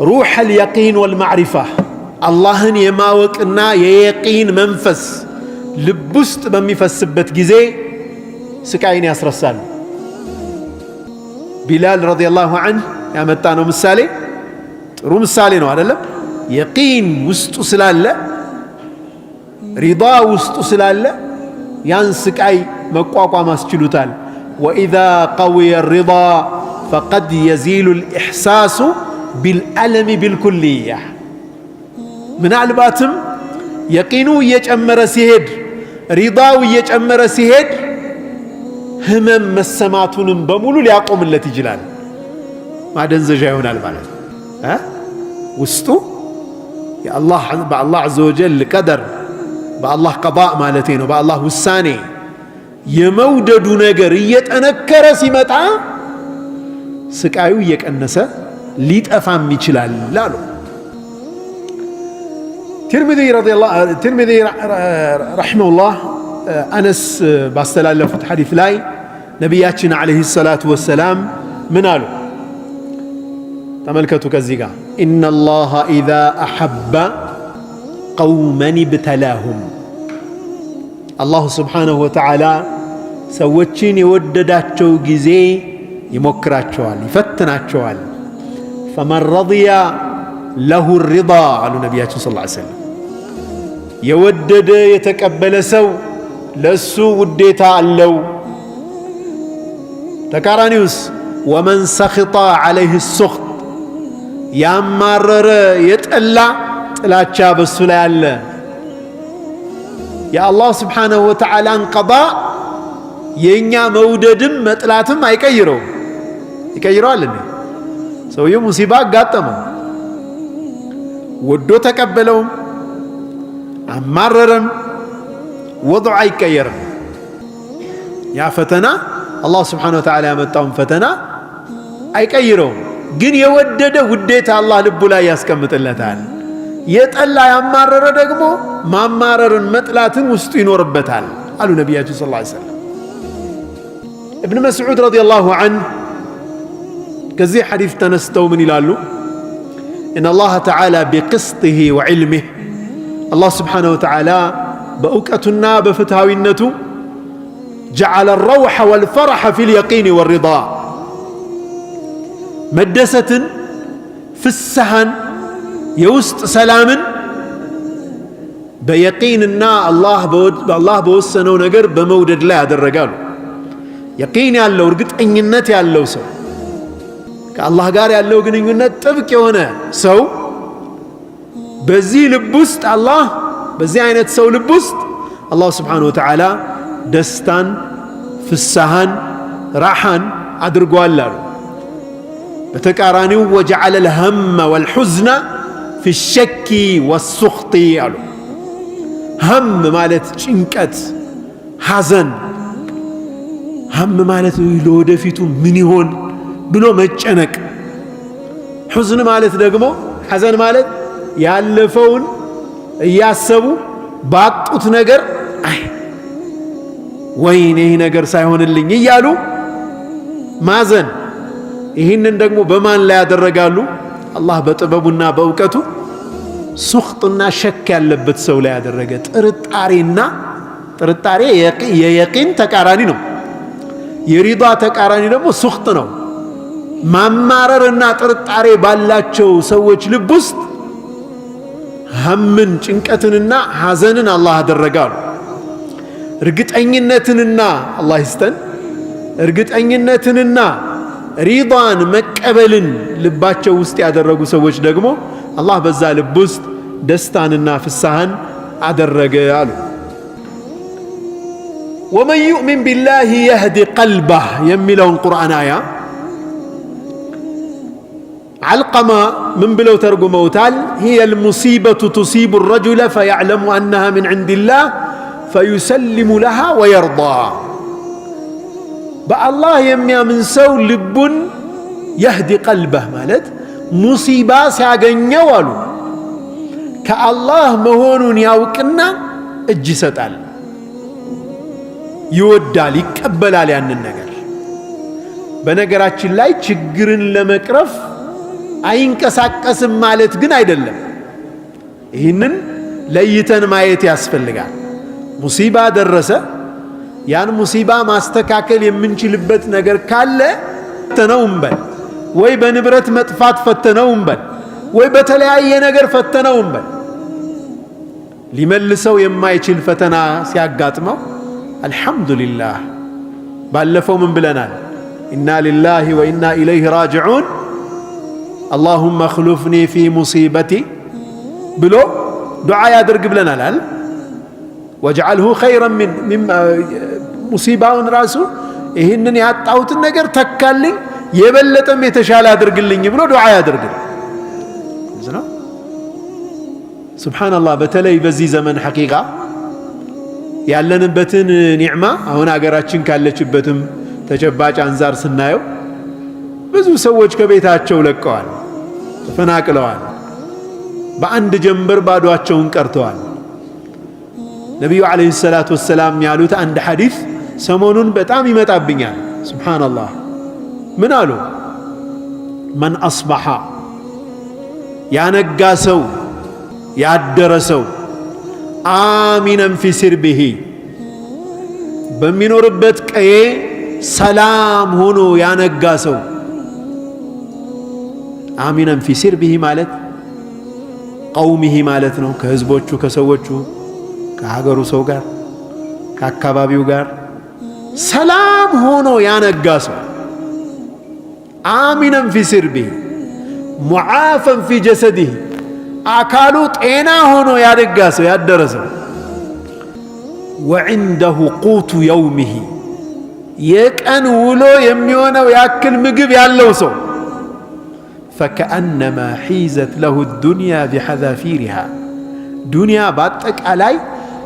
ሩሕ አልየቂን ወልማዕሪፋ አላህን የማወቅና የየቂን መንፈስ ልብ ውስጥ በሚፈስበት ጊዜ ስቃይን ያስረሳል። ቢላል ረዲየላሁ ዐንሁ ያመጣ ነው ምሳሌ፣ ጥሩ ምሳሌ ነው አይደለም? የቂን ውስጡ ስላለ ሪዳ ውስጡ ስላለ ያን ስቃይ መቋቋም አስችሉታል። ወኢዛ ቀውየ ሪዳ ፈቀድ የዚሉ ልኢሕሳሱ ቢልአለሚ ቢልኩልያ። ምናልባትም የቂኑ እየጨመረ ሲሄድ፣ ሪዳው እየጨመረ ሲሄድ ህመም መሰማቱንም በሙሉ ሊያቆምለት ይችላል። ማደንዘዣ ይሆናል ማለት ነው። ውስጡ በአላህ ዐዘ ወጀል ቀደር፣ በአላህ ቀዳእ ማለቴ ነው፣ በአላህ ውሳኔ የመውደዱ ነገር እየጠነከረ ሲመጣ ስቃዩ እየቀነሰ ሊጠፋም ይችላል አሉ። ትርሚዚ ረሒመሁላህ አነስ ባስተላለፉት ሐዲስ ላይ ነቢያችን ዓለይሂ ሰላቱ ወሰላም ምን አሉ? ተመልከቱ ከዚህ ጋር ኢነላሃ ኢዛ አሐበ ቀውመን ብተላሁም። አላሁ ስብሓነሁ ወተዓላ ሰዎችን የወደዳቸው ጊዜ ይሞክራቸዋል፣ ይፈትናቸዋል። ፈመን ረضየ ለሁ ሪዳ አሉ ነቢያችን ሰለላሁ ዐለይሂ ወሰለም። የወደደ የተቀበለ ሰው ለእሱ ውዴታ አለው። ተቃራኒውስ ወመን ሰኽጠ ዐለይህ ሱኽጥ፣ ያማረረ የጠላ ጥላቻ በሱ ላይ አለ። የአላህ ስብሓነሁ ወተዓላን ቀዳእ የኛ መውደድም መጥላትም አይቀይረው ይቀይረዋል እንዴ ሰውየው ሙሲባ አጋጠመው ወዶ ተቀበለው አማረረም ወضع አይቀየርም ያ ፈተና አላህ Subhanahu Wa Ta'ala ያመጣውን ፈተና አይቀይረው ግን የወደደ ውዴታ አላህ ልቡ ላይ ያስቀምጥለታል የጠላ ያማረረ ደግሞ ማማረርን መጥላትን ውስጡ ይኖርበታል አሉ ነብያችን ሰለላሁ ዐለይሂ ወሰለም ابن مسعود رضي الله عنه كذي حديث تنستو من يلالو إن الله تعالى بقسطه وعلمه الله سبحانه وتعالى بأوكأتنا بفتاوينته جعل الروح والفرح في اليقين والرضا مدسة في السهن يوست سلام بيقيننا الله بوسنو نجر بمودد لا هذا الرجال يقين ያለው እርግጠኝነት ያለው ሰው ከአላህ ጋር ያለው ግንኙነት ጥብቅ የሆነ ሰው በዚህ ልብ ውስጥ አላህ በዚህ አይነት ሰው ልብ ውስጥ አላህ Subhanahu Wa Ta'ala ደስታን ፍሳሃን ራሃን አድርጓል አሉ በተቃራኒው وجعل الهم والحزن في الشك والسخط አሉ هم ማለት ጭንቀት ሐዘን هم ማለት ለወደፊቱ ምን ይሆን ብሎ መጨነቅ حزن ማለት ደግሞ ሐዘን ማለት ያለፈውን እያሰቡ ባጡት ነገር አይ ወይኔ ይሄ ነገር ሳይሆንልኝ እያሉ ማዘን ይህንን ደግሞ በማን ላይ ያደረጋሉ አላህ በጥበቡና በእውቀቱ ሱኽጥና ሸክ ያለበት ሰው ላይ ያደረገ ጥርጣሬ የየቂን ተቃራኒ ነው የሪዳ ተቃራኒ ደግሞ ሱኽጥ ነው ማማረርና ጥርጣሬ ባላቸው ሰዎች ልብ ውስጥ ሀምን ጭንቀትንና ሐዘንን አላህ አደረጋሉ እርግጠኝነትንና አላህ ይስጠን እርግጠኝነትንና ሪዳን መቀበልን ልባቸው ውስጥ ያደረጉ ሰዎች ደግሞ አላህ በዛ ልብ ውስጥ ደስታንና ፍሳሃን አደረገ አሉ ومن يؤمن بالله يهدي قلبه يميلون قرآن آية علقمة من بلو ترجموتال هي المصيبة تصيب الرجل فيعلم أنها من عند الله فيسلم لها ويرضى بالله يميا من سو لب يهدي قلبه مالت مصيبة ساقن يوالو كالله مهون يوكنا الجسد ይወዳል ይቀበላል ያንን ነገር በነገራችን ላይ ችግርን ለመቅረፍ አይንቀሳቀስም ማለት ግን አይደለም ይህንን ለይተን ማየት ያስፈልጋል ሙሲባ ደረሰ ያን ሙሲባ ማስተካከል የምንችልበት ነገር ካለ ፈተነውም በል ወይ በንብረት መጥፋት ፈተነውም በል ወይ በተለያየ ነገር ፈተነውም በል ሊመልሰው የማይችል ፈተና ሲያጋጥመው الحمد لله بالفو من بلنال إنا لله وإنا إليه راجعون اللهم اخلفني في مصيبتي بلو دعاء يدرق بلنال واجعله خيرا من مصيبة راسه إهنني هاتاوت النجر تكالي يبلتم يتشال يدرق اللي بلو دعاء يدرق سبحان الله بتلي بزي زمن حقيقة ያለንበትን ኒዕማ አሁን አገራችን ካለችበትም ተጨባጭ አንዛር ስናየው ብዙ ሰዎች ከቤታቸው ለቀዋል ተፈናቅለዋል በአንድ ጀንበር ባዶአቸውን ቀርተዋል ነብዩ አለይሂ ሰላቱ ወሰለም ያሉት አንድ ሐዲስ ሰሞኑን በጣም ይመጣብኛል ሱብሃንአላህ ምን አሉ من أصبح ያነጋ ሰው ያደረ ሰው آمنا في سربه በሚኖርበት ቀዬ ሰላም ሆኖ ያነጋ ሰው آمنا في سربه ማለት قومه ማለት ነው ከህዝቦቹ ከሰዎቹ ከሀገሩ ሰው ጋር ከአካባቢው ጋር ሰላም ሆኖ ያነጋ ሰው آمنا في سربه معافا في جسده አካሉ ጤና ሆኖ ያደጋ ሰው ያደረ ሰው وعنده قوت يومه የቀን ውሎ የሚሆነው ያክል ምግብ ያለው ሰው فكأنما حيزت له الدنيا بحذافيرها ዱንያ በአጠቃላይ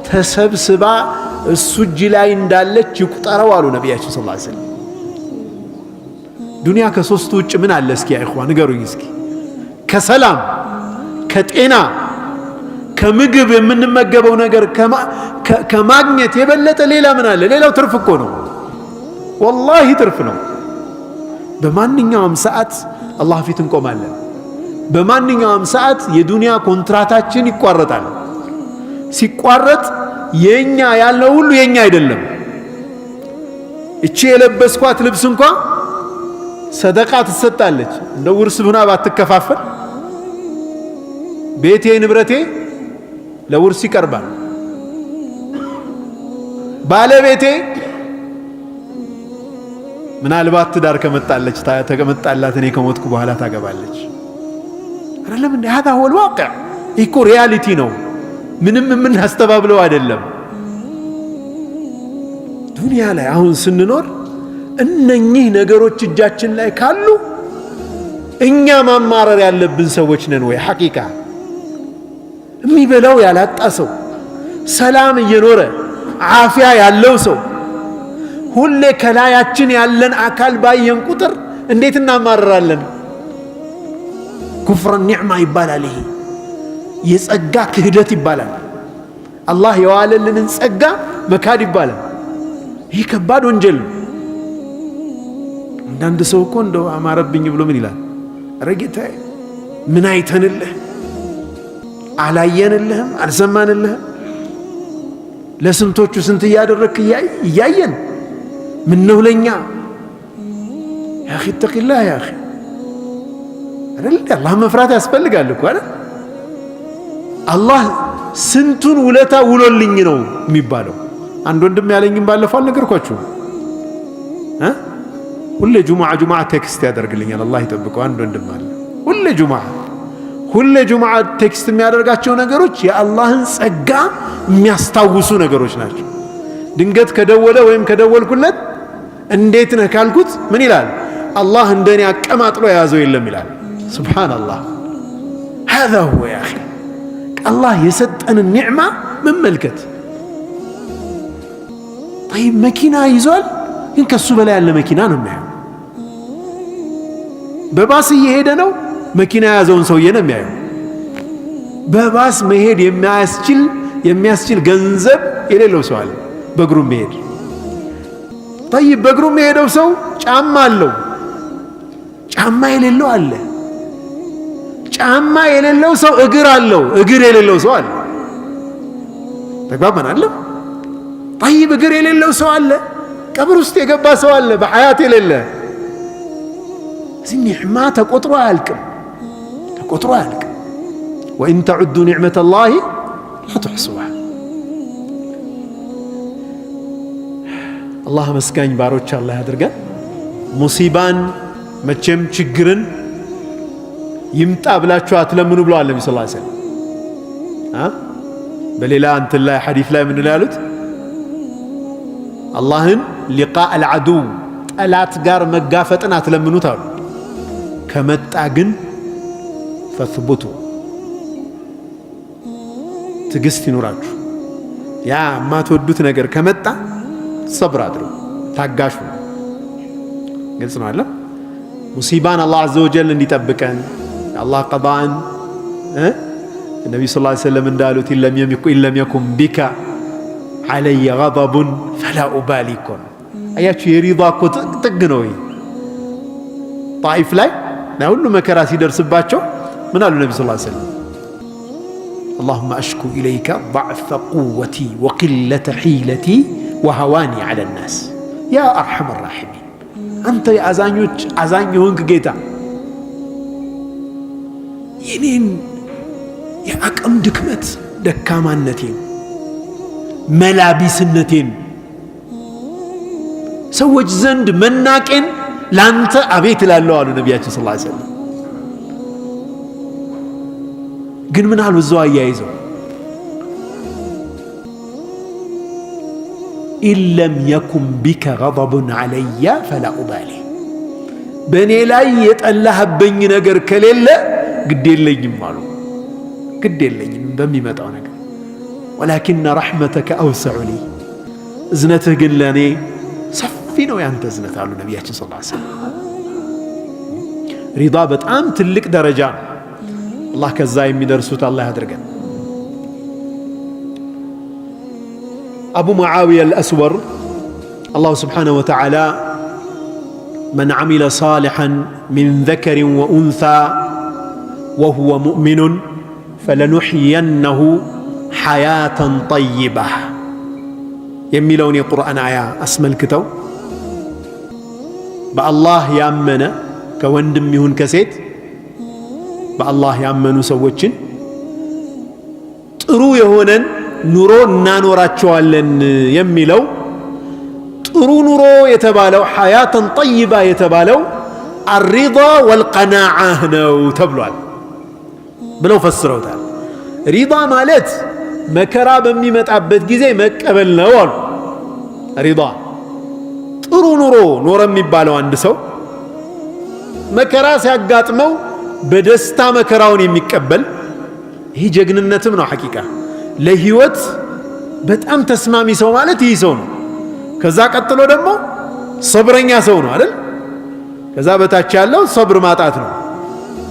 ተሰብስባ እሱ እጅ ላይ እንዳለች ይቁጠረው አሉ ነቢያችን ሰለላሁ ዐለይሂ ወሰለም። ዱንያ ከሶስቱ ውጭ ምን አለ እስኪ ያ ኢኽዋን ንገሩኝ እስኪ። ከሰላም ከጤና ከምግብ የምንመገበው ነገር ከማግኘት የበለጠ ሌላ ምን አለ? ሌላው ትርፍ እኮ ነው፣ ወላሂ ትርፍ ነው። በማንኛውም ሰዓት አላህ ፊት እንቆማለን። በማንኛውም ሰዓት የዱንያ ኮንትራታችን ይቋረጣል። ሲቋረጥ የኛ ያለው ሁሉ የኛ አይደለም። እቺ የለበስኳት ልብስ እንኳን ሰደቃ ትሰጣለች፣ እንደ ውርስ ብና ባትከፋፈል። ቤቴ ንብረቴ ለውርስ ይቀርባል። ባለቤቴ ምናልባት ትዳር ከመጣለች ተቀመጣላት እኔ ከሞትኩ በኋላ ታገባለች። አይደለም እንዴ? هذا هو الواقع። እኮ ሪያሊቲ ነው፣ ምንም የምናስተባብለው አይደለም። ዱንያ ላይ አሁን ስንኖር እነኚህ ነገሮች እጃችን ላይ ካሉ እኛ ማማረር ያለብን ሰዎች ነን ወይ? ሐቂቃ የሚበላው ያላጣ ሰው፣ ሰላም እየኖረ ዓፊያ ያለው ሰው ሁሌ ከላያችን ያለን አካል ባየን ቁጥር እንዴት እናማረራለን? ኩፍር ኒዕማ ይባላል። ይሄ የጸጋ ክህደት ይባላል። አላህ የዋለልንን ጸጋ መካድ ይባላል። ይህ ከባድ ወንጀል ነው። አንዳንድ ሰው እኮ እንደው አማረብኝ ብሎ ምን ይላል? ኧረ ጌታዬ ምን አይተንልህ? አላየንልህም? አልሰማንልህም? ለስንቶቹ ስንት እያደረግክ እያየን ምን ነው ለኛ? ያ አኺ ተቂላህ ያ አኺ አይደል? አላህ መፍራት ያስፈልጋል እኮ አይደል? አላህ ስንቱን ውለታ ውሎልኝ ነው የሚባለው። አንድ ወንድም ያለኝም ባለፈው አልነገርኳችሁ? ሁሌ ጁሙዓ ቴክስት ያደርግልኛል፣ አላህ ይጠብቀው። አንድ ወንድም አለ ሁሌ ጁሙዓ ቴክስት የሚያደርጋቸው ነገሮች የአላህን ጸጋ የሚያስታውሱ ነገሮች ናቸው። ድንገት ከደወለ ወይም ከደወልኩለት እንዴት ነህ ካልኩት ምን ይላል? አላህ እንደኔ አቀማጥሎ የያዘው የለም ይላል። ሱብሃንአላህ። هذا هو يا اخي አላህ የሰጠንን ኒዕማ መመልከት። طيب መኪና ይዟል፣ ግን ከሱ በላይ ያለ መኪና ነው የሚያየው። በባስ እየሄደ ነው፣ መኪና የያዘውን ሰውዬ ነው የሚያየው። በባስ መሄድ የሚያስችል ገንዘብ የሌለው ሰው አለ፣ በእግሩ መሄድ። طيب በእግሩ የሚሄደው ሰው ጫማ አለው፣ ጫማ የሌለው አለ። ጫማ የሌለው ሰው እግር አለው፣ እግር የሌለው ሰው አለ። ተግባባን አለ? طيب እግር የሌለው ሰው አለ፣ ቀብር ውስጥ የገባ ሰው አለ፣ በሐያት የሌለ። እዚህ ኒዕማ ተቆጥሮ አያልቅም። ወኢን ተዑዱ ኒዕመተ ላሂ ላ ትሕሱሃ። አላህ መስጋኝ ባሮች አላህ ያድርገን። ሙሲባን መቼም ችግርን ይምጣ ብላችሁ አትለምኑ ብለዋል ነቢ ሰለላሁ ዐለይሂ ወሰለም። በሌላ እንትን ላይ ሐዲስ ላይ ምን ያሉት? አላህን ሊቃእ አልዐዱው ጠላት ጋር መጋፈጥን አትለምኑት አሉ። ከመጣ ግን ፈትቡቱ ትዕግስት ይኑራችሁ። ያ የማትወዱት ነገር ከመጣ ሰብር አድርጉ፣ ታጋሹ። ግልጽ ነው አለ። ሙሲባን አላህ ዐዘ ወጀል እንዲጠብቀን አላህ ቀዳን ነቢ ስ ላ ሰለም እንዳሉት ኢለም የኩን ቢካ ዐለየ ገضቡን ፈላ ኡባሊ እኮ ነው። አያችሁ የሪዳ እኮ ጥግ ነው። ጣኢፍ ላይ ሁሉ መከራ ሲደርስባቸው ምን አሉ ነቢ ስ ላ ሰለም? اللهم أشكو إليك ضعف قوتي وقلة حيلتي وهواني على الناس يا أرحم الراحمين أنت يا أزاني هونك جيتا ينين يا أكم دكمت دكامانتين ملابسنتين سوج زند مناكين لانت أبيت لله على نبياتي صلى الله عليه وسلم. ግን ምን አሉ እዛው አያይዘው ኢለም የኩን ቢከ ገضቡን ዐለየ ፈላ ኡባሊ በእኔ ላይ የጠላህብኝ ነገር ከሌለ ግድ የለኝም አሉ። ግድ የለኝም በሚመጣው ነገር ወላኪነ ረሕመተከ አውሰዑ ሊ እዝነትህ ግን ለእኔ ሰፊ ነው ያንተ እዝነት አሉ ነቢያችን ሰለላሁ ዐለይሂ ወሰለም። ሪዳ በጣም ትልቅ ደረጃ ነው። አላህ ከዛ የሚደርሱት አላህ ያድርገን። አቡ ሙዓዊያ አልአስወር አላሁ ስብሓነሁ ወተዓላ መን ዐሚለ ሳሊሐን ሚን ዘከሪን ወኡንሳ ወሁወ ሙእሚኑን ፈለኑሕየነሁ ሐያተን ጠይባ የሚለውን የቁርአን አያ አስመልክተው በአላህ ያመነ ከወንድም ይሁን ከሴት በአላህ ያመኑ ሰዎችን ጥሩ የሆነን ኑሮ እናኖራቸዋለን የሚለው ጥሩ ኑሮ የተባለው ሐያተን ጠይባ የተባለው አሪዳ ወልቀናዓ ነው ተብሏል ብለው ፈስረውታል። ሪዳ ማለት መከራ በሚመጣበት ጊዜ መቀበል ነው አሉ። ሪዳ ጥሩ ኑሮ ኖረ የሚባለው አንድ ሰው መከራ ሲያጋጥመው በደስታ መከራውን የሚቀበል ይህ ጀግንነትም ነው። ሐቂቃ ለህይወት በጣም ተስማሚ ሰው ማለት ይህ ሰው ነው። ከዛ ቀጥሎ ደግሞ ሰብረኛ ሰው ነው አይደል? ከዛ በታች ያለው ሰብር ማጣት ነው።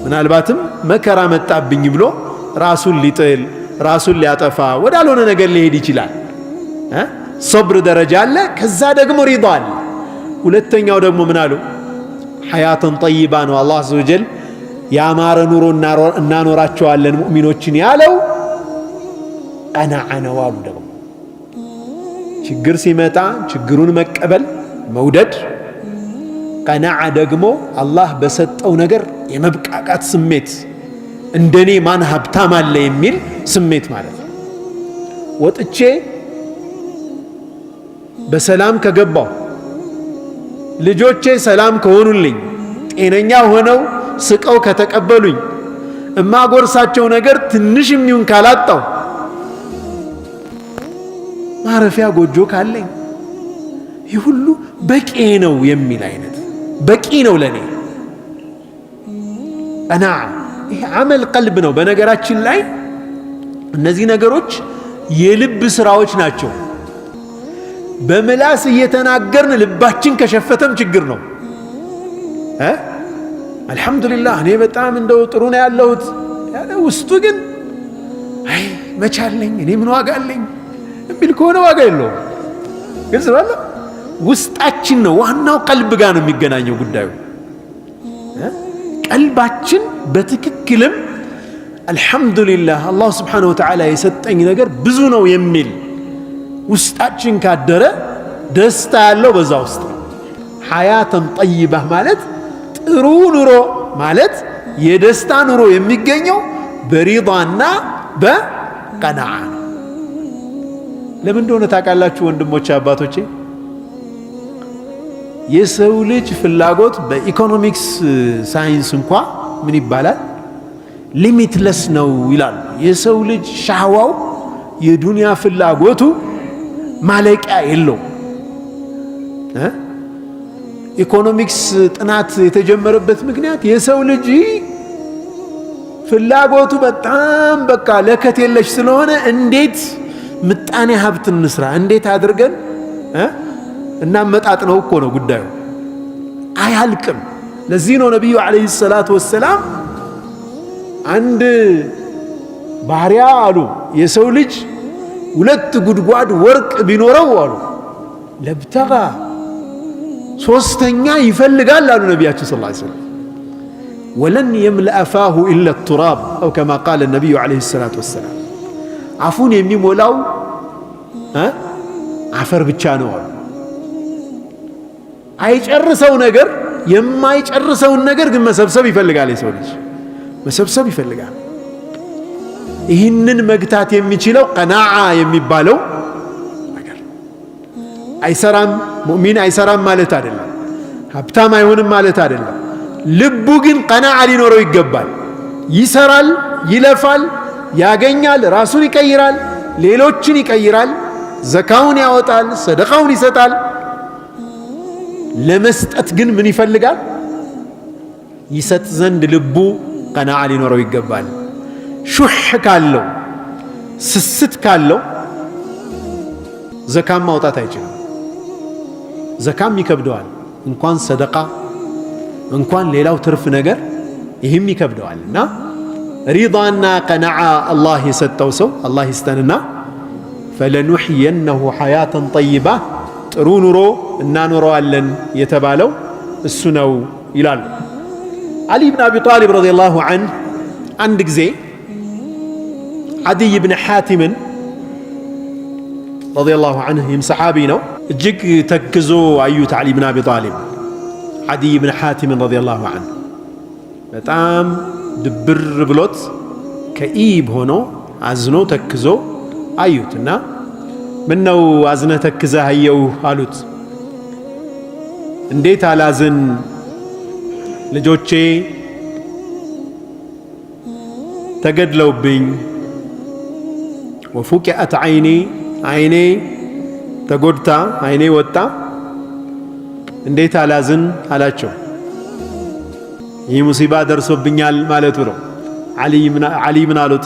ምናልባትም መከራ መጣብኝ ብሎ ራሱን ሊጥል ራሱን ሊያጠፋ ወዳልሆነ ነገር ሊሄድ ይችላል። ሰብር ደረጃ አለ። ከዛ ደግሞ ሪዳ አለ። ሁለተኛው ደግሞ ምን አሉ? ሐያተን ጠይባ ነው። አላህ ዐዘ ወጀል ያማረ ኑሮ እናኖራቸዋለን ሙእሚኖችን ያለው ቀናዓ ነው አሉ። ደግሞ ችግር ሲመጣ ችግሩን መቀበል መውደድ፣ ቀናዓ ደግሞ አላህ በሰጠው ነገር የመብቃቃት ስሜት፣ እንደኔ ማን ሀብታም አለ የሚል ስሜት ማለት ነው። ወጥቼ በሰላም ከገባው ልጆቼ ሰላም ከሆኑልኝ ጤነኛ ሆነው ስቀው ከተቀበሉኝ እማጎርሳቸው ነገር ትንሽም ይሁን ካላጣው ማረፊያ ጎጆ ካለኝ ይህ ሁሉ በቂ ነው የሚል አይነት በቂ ነው ለኔ ቀናዓ። ይህ አመል ቀልብ ነው። በነገራችን ላይ እነዚህ ነገሮች የልብ ስራዎች ናቸው። በምላስ እየተናገርን ልባችን ከሸፈተም ችግር ነው። አልሐምዱሊላህ እኔ በጣም እንደው ጥሩ ነው ያለሁት ያለ ውስጡ ግን አይ መቻለኝ እኔ ምን ዋጋ አለኝ የሚል ከሆነ ዋጋ የለውም። ግልጽ ነው። ውስጣችን ነው ዋናው፣ ቀልብ ጋር ነው የሚገናኘው ጉዳዩ። ቀልባችን በትክክልም አልሐምዱሊላህ አላህ ስብሓነሁ ወተዓላ የሰጠኝ ነገር ብዙ ነው የሚል ውስጣችን ካደረ ደስታ ያለው በዛ ውስጥ ነው። ሐያተን ጠይባህ ማለት ጥሩ ኑሮ ማለት የደስታ ኑሮ የሚገኘው በሪዳና በቀናዓ ነው። ለምን እንደሆነ ታውቃላችሁ ወንድሞቼ አባቶቼ? የሰው ልጅ ፍላጎት በኢኮኖሚክስ ሳይንስ እንኳ ምን ይባላል? ሊሚትለስ ነው ይላሉ። የሰው ልጅ ሻህዋው የዱንያ ፍላጎቱ ማለቂያ የለው። ኢኮኖሚክስ ጥናት የተጀመረበት ምክንያት የሰው ልጅ ፍላጎቱ በጣም በቃ ለከት የለሽ ስለሆነ እንዴት ምጣኔ ሀብት እንስራ፣ እንዴት አድርገን እናመጣጥነው እኮ ነው ጉዳዩ። አያልቅም። ለዚህ ነው ነቢዩ ዓለይሂ ሰላቱ ወሰላም አንድ ባሪያ አሉ የሰው ልጅ 2 ጉድጓድ ወርቅ ቢኖረው አሉ ለብተጋ 3ኛ ይፈልጋል አሉ ነቢያችን ሰለላሁ ዐለይሂ ወሰለም። ወለን የምለአ ፋሁ ኢላ ቱራብ አው ከማ ቃለ ነቢዩ ዓለይሂ ሰላቱ ወሰላም። አፉን የሚሞላው አፈር ብቻ ነው አሉ። አይጨርሰው ነገር የማይጨርሰውን ነገር ግን መሰብሰብ ይፈልጋል። የሰው ልጅ መሰብሰብ ይፈልጋል። ይህንን መግታት የሚችለው ቀናዓ የሚባለው ነገር አይሰራም። ሙእሚን አይሰራም ማለት አይደለም። ሀብታም አይሆንም ማለት አይደለም። ልቡ ግን ቀናዓ ሊኖረው ይገባል። ይሰራል፣ ይለፋል፣ ያገኛል፣ ራሱን ይቀይራል፣ ሌሎችን ይቀይራል። ዘካውን ያወጣል፣ ሰደቃውን ይሰጣል። ለመስጠት ግን ምን ይፈልጋል? ይሰጥ ዘንድ ልቡ ቀናዓ ሊኖረው ይገባል። ሹሕ ካለው ስስት ካለው ዘካም ማውጣት አይችልም። ዘካም ይከብደዋል። እንኳን ሰደቃ እንኳን ሌላው ትርፍ ነገር ይህም ይከብደዋል። እና ሪዳና ቀናዓ አላህ የሰጠው ሰው አላህ ይስጠንና ፈለኑሕየነሁ ሐያተን ጠይባ ጥሩ ኑሮ እናኖረዋለን የተባለው እሱ ነው ይላሉ። ዓሊ ብን አቢ ጣሊብ ረዲየላሁ ዐንሁ አንድ ጊዜ ዓዲይ ብን ሓቲምን ረዲየላሁ ዐንሁ ይህም ሰሓቢ ነው፣ እጅግ ተክዞ አዩት ዓሊ ብን አቢ ጣሊብ። ዓዲይ ብን ሓቲምን ረዲየላሁ ዐንሁ በጣም ድብር ብሎት ከኢብ ሆኖ አዝኖ ተክዞ አዩት እና ምን ነው አዝነህ ተክዘህ አየው አሉት። እንዴት አላዝን ልጆቼ ተገድለውብኝ፣ ወፉቂዐት ዐይኒ አይኔ ተጎድታ አይኔ ወጣ፣ እንዴት አላዝን አላቸው። ይህ ሙሲባ ደርሶብኛል ማለቱ ነው። ዓሊ ምን አሉት?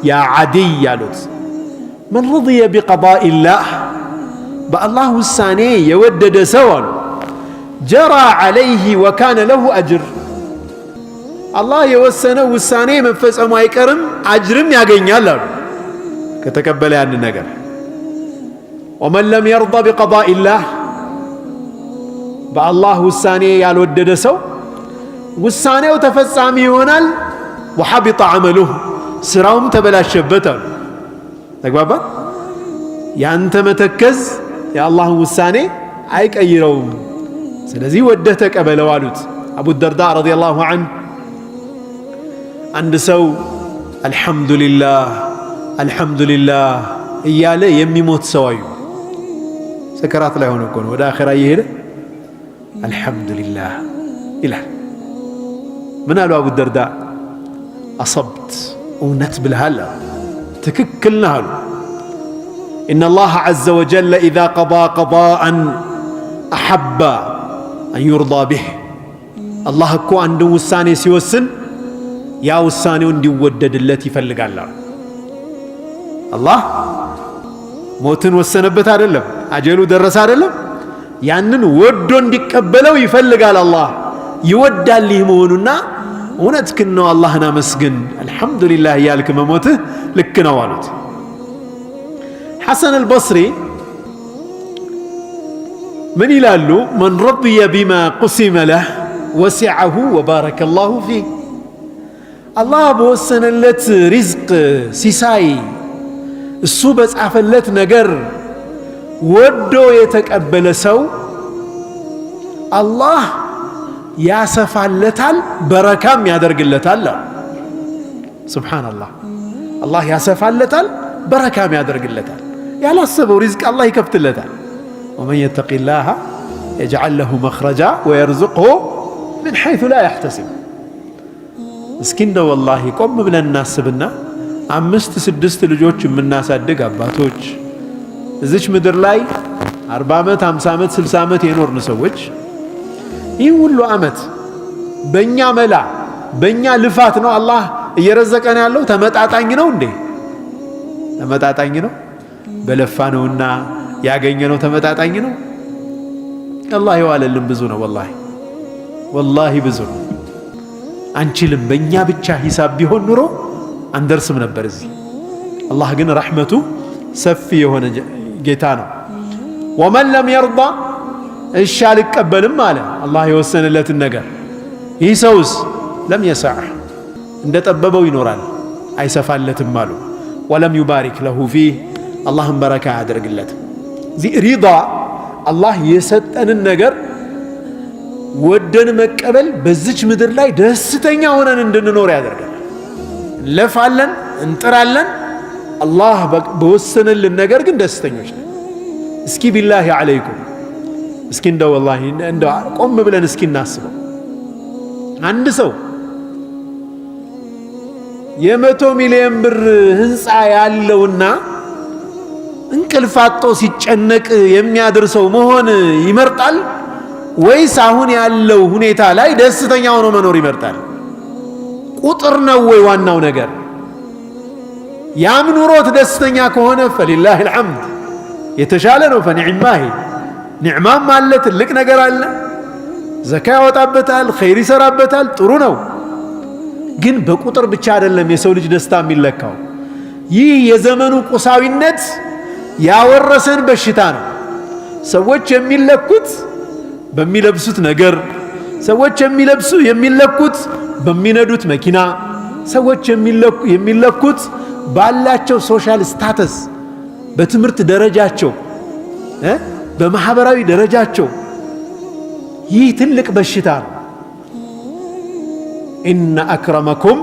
ያ ዓዲይ አሉት፣ መን ረضየ ቢቀዳኢላህ በአላህ ውሳኔ የወደደ ሰው አሉ ጀራ ዐለይህ ወካነ ለሁ አጅር፣ አላህ የወሰነው ውሳኔ መፈጸሙ አይቀርም አጅርም ያገኛል አሉ ከተቀበለ ያንን ነገር። ወመን ለም የርض ቢቀዳኢላህ በአላህ ውሳኔ ያልወደደ ሰው ውሳኔው ተፈጻሚ ይሆናል፣ ወሐቢጠ ዐመሉህ ስራውም ተበላሸበት አሉ። ተግባባን? ያንተ መተከዝ የአላህን ውሳኔ አይቀይረውም። ስለዚህ ወደህ ተቀበለው አሉት። አቡ ደርዳ ረዲየላሁ ዐንሁ አንድ ሰው አልሐምዱሊላህ አልሐምዱሊላህ እያለ የሚሞት ሰው አዩ። ሰከራት ላይ ሆነ እኮ ነው፣ ወደ አኺራ እየሄደ አልሐምዱሊላህ ይላል። ምን አሉ አቡ ደርዳ? አሰብት እውነት ብልሃል፣ ትክክል ነህ አሉ። ኢነላህ ዐዘ ወጀለ ኢዛ ቀዳ ቀዳአን አሐበ አን ዩርዳ ቢህ። አላህ እኮ አንድን ውሳኔ ሲወስን ያ ውሳኔው እንዲወደድለት ይፈልጋል። አላህ ሞትን ወሰነበት አይደለም፣ አጀሉ ደረሰ አይደለም፣ ያንን ወዶ እንዲቀበለው ይፈልጋል። አላህ ይወዳል ይህ መሆኑና እውነትህን ነው፣ አላህን አመስግን አልሐምዱሊላህ እያልክ መሞትህ ልክ ነው አሉት። ሐሰን አልበስሪ ምን ይላሉ? መን ረضየ ቢማ ቁሲመ ለህ ወሲዐሁ ወባረከ ላሁ ፊህ። አላህ በወሰነለት ሪዝቅ ሲሳይ እሱ በጻፈለት ነገር ወዶ የተቀበለ ሰው አላህ ያሰፋለታል፣ በረካም ያደርግለታል። ሱብሓነላህ፣ አላህ ያሰፋለታል፣ በረካም ያደርግለታል። ያላሰበው ሪዝቅ አላህ ይከፍትለታል። ወመን የተቂላህ የጅዐል ለሁ መኽረጃ ወየርዙቅሁ ምን ሐይሱ ላ ያሕተሲብ። እስኪ እንደው ወላሂ ቆም ብለን እናስብና 5 6 ልጆች የምናሳድግ አባቶች እዚች ምድር ላይ 40 ዓመት 50 ዓመት 60 ዓመት የኖርን ሰዎች ይህ ሁሉ ዓመት በእኛ መላ በእኛ ልፋት ነው አላህ እየረዘቀን ያለው። ተመጣጣኝ ነው እንዴ? ተመጣጣኝ ነው? በለፋ ነውና ያገኘነው ተመጣጣኝ ነው? አላህ የዋለልን ብዙ ነው። ወላሂ ብዙ ነው። አንችልም። በእኛ ብቻ ሂሳብ ቢሆን ኑሮ አንደርስም ነበር እዚህ። አላህ ግን ረሕመቱ ሰፊ የሆነ ጌታ ነው። ወመን ለም የርዳ እሺ አልቀበልም አለ አላህ የወሰነለትን ነገር። ይህ ሰውስ ለም የሰዕ እንደ ጠበበው ይኖራል፣ አይሰፋለትም አሉ። ወለም ዩባሪክ ለሁ ፊህ አላህም በረካ ያደርግለትም። ሪዳ አላህ የሰጠንን ነገር ወደን መቀበል በዚች ምድር ላይ ደስተኛ ሆነን እንድንኖር ያደርጋል። እንለፋለን፣ እንጥራለን፣ አላህ በወሰነልን ነገር ግን ደስተኞች ነን። እስኪ ቢላሂ ዐለይኩም እስኪ እንደው ወላሂ እንደው ቆም ብለን እስኪ እናስበው። አንድ ሰው የ100 ሚሊዮን ብር ህንፃ ያለውና እንቅልፋጦ ሲጨነቅ የሚያድርሰው መሆን ይመርጣል ወይስ አሁን ያለው ሁኔታ ላይ ደስተኛ ሆኖ መኖር ይመርጣል? ቁጥር ነው ወይ ዋናው ነገር? ያም ኑሮት ደስተኛ ከሆነ ፈሊላሂ አልሐምድ የተሻለ ነው። ፈኒዕማሂ ኒዕማም አለ፣ ትልቅ ነገር አለ፣ ዘካ ያወጣበታል፣ ኸይር ይሰራበታል፣ ጥሩ ነው። ግን በቁጥር ብቻ አይደለም የሰው ልጅ ደስታ የሚለካው። ይህ የዘመኑ ቁሳዊነት ያወረሰን በሽታ ነው። ሰዎች የሚለኩት በሚለብሱት ነገር፣ ሰዎች የሚለኩት በሚነዱት መኪና፣ ሰዎች የሚለኩት ባላቸው ሶሻል ስታተስ፣ በትምህርት ደረጃቸው፣ በማህበራዊ ደረጃቸው። ይህ ትልቅ በሽታ ነው። ኢነ አክረመኩም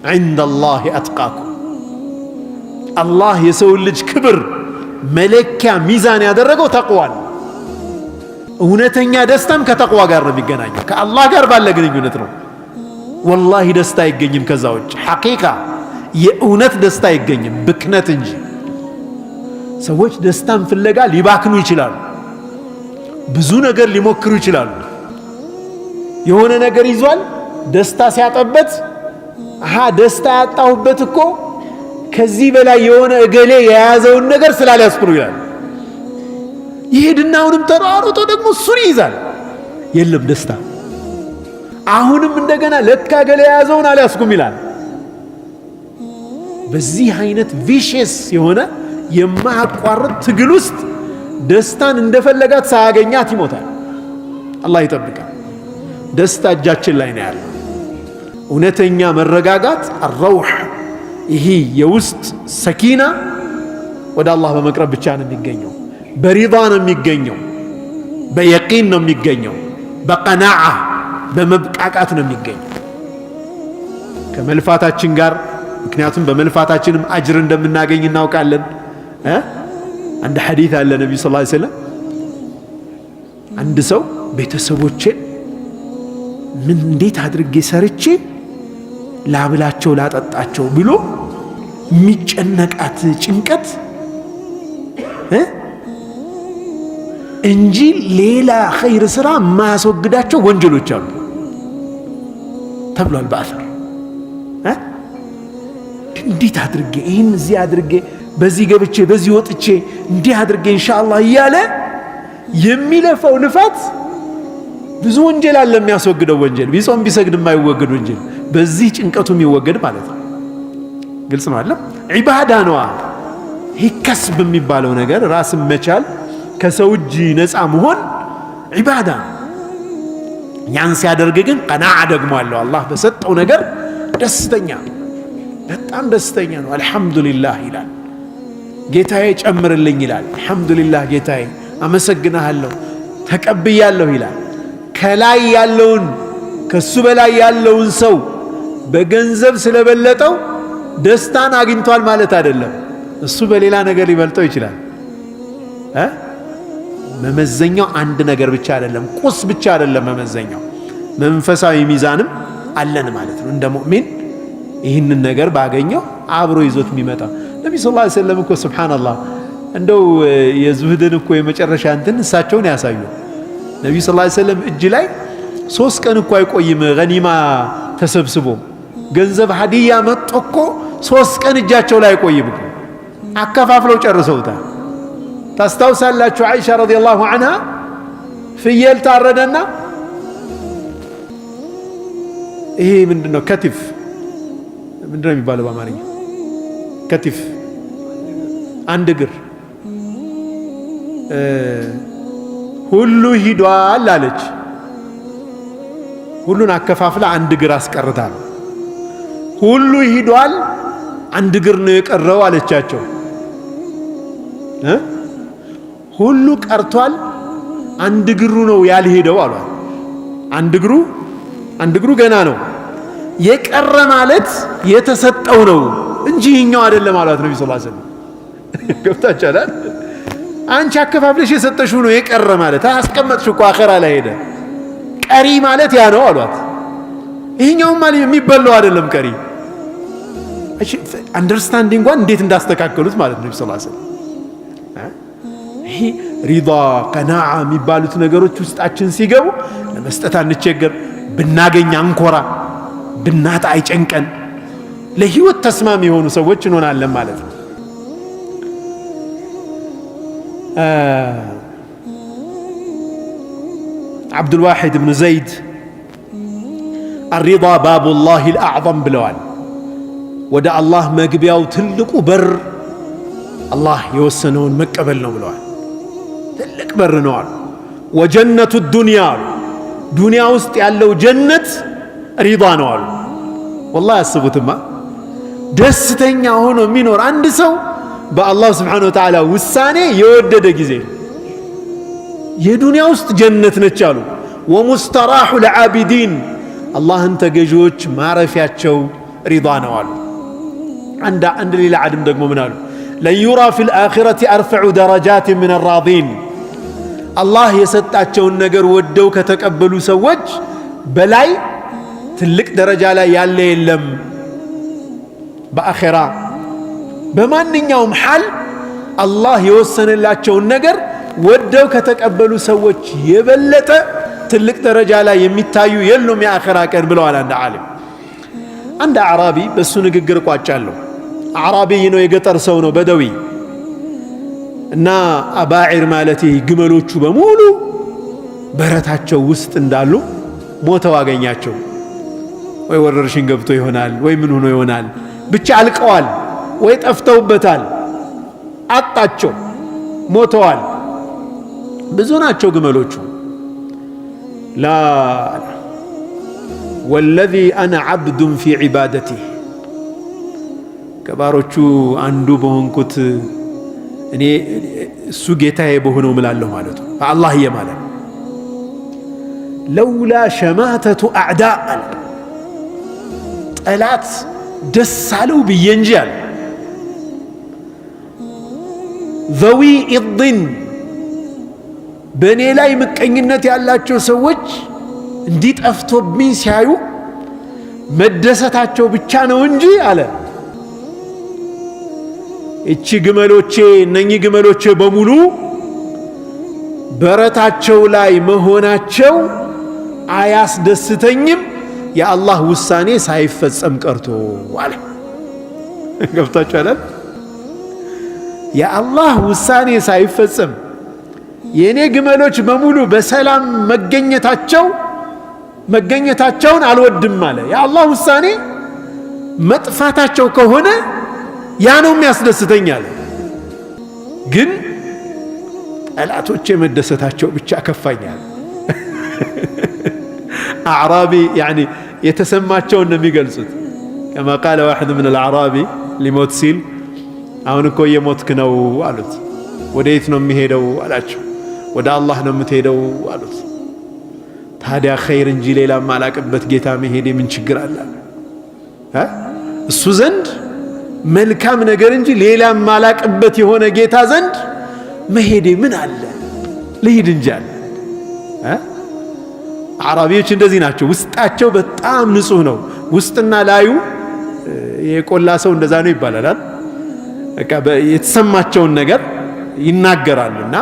ዒንደላሂ አትቃኩም። አላህ የሰው ልጅ ክብር መለኪያ ሚዛን ያደረገው ተቅዋን። እውነተኛ ደስታም ከተቅዋ ጋር ነው የሚገናኘው፣ ከአላህ ጋር ባለ ግንኙነት ነው። ወላሂ ደስታ አይገኝም ከዛ ውጭ። ሐቂቃ የእውነት ደስታ አይገኝም ብክነት እንጂ። ሰዎች ደስታን ፍለጋ ሊባክኑ ይችላሉ፣ ብዙ ነገር ሊሞክሩ ይችላሉ። የሆነ ነገር ይዟል፣ ደስታ ሲያጠበት ደስታ ያጣሁበት እኮ ከዚህ በላይ የሆነ እገሌ የያዘውን ነገር ስላልያዝኩ ይላል። ይሄድና አሁንም ተሯሩጦ ደግሞ እሱን ይይዛል። የለም ደስታ። አሁንም እንደገና ለካ እገሌ የያዘውን አልያዝኩም ይላል። በዚህ አይነት ቪሽየስ የሆነ የማያቋርጥ ትግል ውስጥ ደስታን እንደፈለጋት ሳያገኛት ይሞታል። አላህ ይጠብቃል። ደስታ እጃችን ላይ ነው ያለው። እውነተኛ መረጋጋት አረውህ፣ ይሄ የውስጥ ሰኪና ወደ አላህ በመቅረብ ብቻ ነው የሚገኘው። በሪዳ ነው የሚገኘው፣ በየቂን ነው የሚገኘው፣ በቀናዓ በመብቃቃት ነው የሚገኘው። ከመልፋታችን ጋር፣ ምክንያቱም በመልፋታችንም አጅር እንደምናገኝ እናውቃለን። አንድ ሐዲት አለ ነብዩ ሰለላሁ ዐለይሂ ወሰለም አንድ ሰው ቤተሰቦቼን ምን እንዴት አድርጌ ሰርቼ ላብላቸው ላጠጣቸው ብሎ የሚጨነቃት ጭንቀት እንጂ ሌላ ኸይር ስራ የማያስወግዳቸው ወንጀሎች አሉ ተብሏል በአثር። እንዴት አድርጌ ይህን እዚህ አድርጌ በዚህ ገብቼ በዚህ ወጥቼ እንዲህ አድርጌ ኢንሻአላህ እያለ የሚለፈው ልፋት ብዙ ወንጀል አለ የሚያስወግደው ወንጀል። ቢጾም ቢሰግድ የማይወገድ ወንጀል በዚህ ጭንቀቱ የሚወገድ ማለት ነው። ግልጽ ነው አይደል? ዒባዳ ነው። ይህ ከስብ የሚባለው ነገር ራስን መቻል፣ ከሰው እጅ ነፃ መሆን ዒባዳ ነው። ያን ሲያደርግ ግን ቀናዓ ደግሞ አለው። አላህ በሰጠው ነገር ደስተኛ፣ በጣም ደስተኛ ነው። አልሐምዱሊላህ ይላል። ጌታዬ ጨምርልኝ ይላል። አልሐምዱሊላህ ጌታዬ አመሰግናለሁ ተቀብያለሁ ይላል። ከላይ ያለውን ከሱ በላይ ያለውን ሰው በገንዘብ ስለበለጠው ደስታን አግኝቷል ማለት አይደለም። እሱ በሌላ ነገር ሊበልጠው ይችላል። መመዘኛው አንድ ነገር ብቻ አይደለም፣ ቁስ ብቻ አይደለም መመዘኛው፣ መንፈሳዊ ሚዛንም አለን ማለት ነው። እንደ ሙእሚን ይህንን ነገር ባገኘው አብሮ ይዞት የሚመጣ ነብዩ ሰለላሁ ዐለይሂ ወሰለም እኮ ሱብሃንአላህ እንደው የዙህድን እኮ የመጨረሻ እንትን እሳቸውን ያሳዩ። ነብዩ ሰለላሁ ዐለይሂ ወሰለም እጅ ላይ 3 ቀን እኮ አይቆይም ገኒማ ተሰብስቦ ገንዘብ ሀዲያ መጥቶ እኮ 3 ቀን እጃቸው ላይ አይቆይም እኮ አከፋፍለው ጨርሰውታል። ታስታውሳላችሁ አይሻ ረዲየላሁ ዐንሃ ፍየል ታረደና ይሄ ምንድነው ከቲፍ ምንድነው የሚባለው በአማርኛ? ከቲፍ አንድ እግር ሁሉ ሂዷል አለች። ሁሉን አከፋፍላ አንድ እግር አስቀርታል። ሁሉ ሂዷል አንድ እግር ነው የቀረው አለቻቸው። ሁሉ ቀርቷል አንድ እግሩ ነው ያልሄደው አሏት። አንድ እግሩ ገና ነው የቀረ ማለት የተሰጠው ነው እንጂ ይኛው አይደለም አሏት ነብዩ ሰለላሁ ዐለይሂ ወሰለም። ገብታችኋል? አንቺ አከፋፍለሽ የሰጠሽው ነው የቀረ ማለት፣ አስቀመጥሽ እኮ አኺራ ላይ ሄደ። ቀሪ ማለት ያ ነው አሏት። ይሄኛው ማለት የሚበላው አይደለም ቀሪ። እሺ አንደርስታንዲንግ እንኳን እንዴት እንዳስተካከሉት ማለት ነው ነብዩ ሰለላሁ ዐለይሂ ወሰለም። ይሄ ሪዳ ቀናዓ የሚባሉት ነገሮች ውስጣችን ሲገቡ ለመስጠት አንቸገር፣ ብናገኝ አንኮራ፣ ብናጣ አይጨንቀን፣ ለህይወት ተስማሚ የሆኑ ሰዎች እንሆናለን ማለት ነው። ዓብዱልዋሒድ ብን ዘይድ አሪዳ ባቡላህ አልአዕዘም ብለዋል። ወደ አላህ መግቢያው ትልቁ በር አላህ የወሰነውን መቀበል ነው ብለዋል። ትልቅ በር ነው አሉ። ወጀነቱ ዱንያ አሉ፣ ዱንያ ውስጥ ያለው ጀነት ሪዳ ነው አሉ። ወላሂ አስቡትማ፣ ደስተኛ ሆኖ የሚኖር አንድ ሰው በአላህ ስብሓነሁ ወተዓላ ውሳኔ የወደደ ጊዜ የዱንያ ውስጥ ጀነት ነች አሉ። ወሙስተራሑ ለዓቢዲን፣ አላህን ተገዢዎች ማረፊያቸው ሪዳ ነው አሉ። አንድ ሌላ ዓድም ደግሞ ምን አሉ? ለን ዩራ ፊል አኺረቲ አርፈዑ ደረጃት ምን አራዲን፣ አላህ የሰጣቸውን ነገር ወደው ከተቀበሉ ሰዎች በላይ ትልቅ ደረጃ ላይ ያለ የለም። በአኺራ በማንኛውም ሐል አላህ የወሰነላቸውን ነገር ወደው ከተቀበሉ ሰዎች የበለጠ ትልቅ ደረጃ ላይ የሚታዩ የሉም የአኺራ ቀን ብለዋል አንድ ዓሊም። አንድ አዕራቢ በሱ ንግግር ቋጫለሁ። አዕራቢይ ነው፣ የገጠር ሰው ነው፣ በደዊ እና አባዒር ማለት ግመሎቹ በሙሉ በረታቸው ውስጥ እንዳሉ ሞተው አገኛቸው። ወይ ወረርሽኝ ገብቶ ይሆናል ወይ ምን ሆኖ ይሆናል፣ ብቻ አልቀዋል ወይ ጠፍተውበታል፣ አጣቸው፣ ሞተዋል። ብዙ ናቸው ግመሎቹ። ላ ወለዚ አነ ዓብዱን ፊ ዒባደቲህ፣ ከባሮቹ አንዱ በሆንኩት እኔ እሱ ጌታዬ በሆነው ምላለሁ ማለቱ በአላህዬ ማለት ለውላ ሸማተቱ አዕዳእ አለ፣ ጠላት ደስ አለው ብዬ እንጂ አለ። ዘዊ ኢድን፣ በእኔ ላይ ምቀኝነት ያላቸው ሰዎች እንዲጠፍቶብኝ ሲያዩ መደሰታቸው ብቻ ነው እንጂ አለ እቺ ግመሎቼ እነኚህ ግመሎቼ በሙሉ በረታቸው ላይ መሆናቸው አያስደስተኝም የአላህ ውሳኔ ሳይፈጸም ቀርቶ አለ። ገብታችኋል? የአላህ ውሳኔ ሳይፈጸም የኔ ግመሎች በሙሉ በሰላም መገኘታቸውን አልወድም አለ። የአላህ ውሳኔ መጥፋታቸው ከሆነ ያ ነው የሚያስደስተኝ አለ። ግን ጠላቶቼ መደሰታቸው ብቻ ከፋኛል። አዕራቢ ያኒ የተሰማቸውን ነው የሚገልጹት። ከማ ቃለ ዋሕድ ምን አልአዕራቢ ሊሞት ሲል አሁን እኮ የሞትክ ነው አሉት። ወደ የት ነው የሚሄደው አላቸው። ወደ አላህ ነው የምትሄደው አሉት። ታዲያ ኸይር እንጂ ሌላ ማላቅበት ጌታ መሄድ ምን ችግር አለ? እሱ ዘንድ መልካም ነገር እንጂ ሌላ ማላቅበት የሆነ ጌታ ዘንድ መሄዴ ምን አለ? ልሂድ እንጂ አለ። አዕራቢዎች እንደዚህ ናቸው። ውስጣቸው በጣም ንጹህ ነው። ውስጥና ላዩ የቆላ ሰው እንደዛ ነው ይባላል። በቃ የተሰማቸውን ነገር ይናገራሉና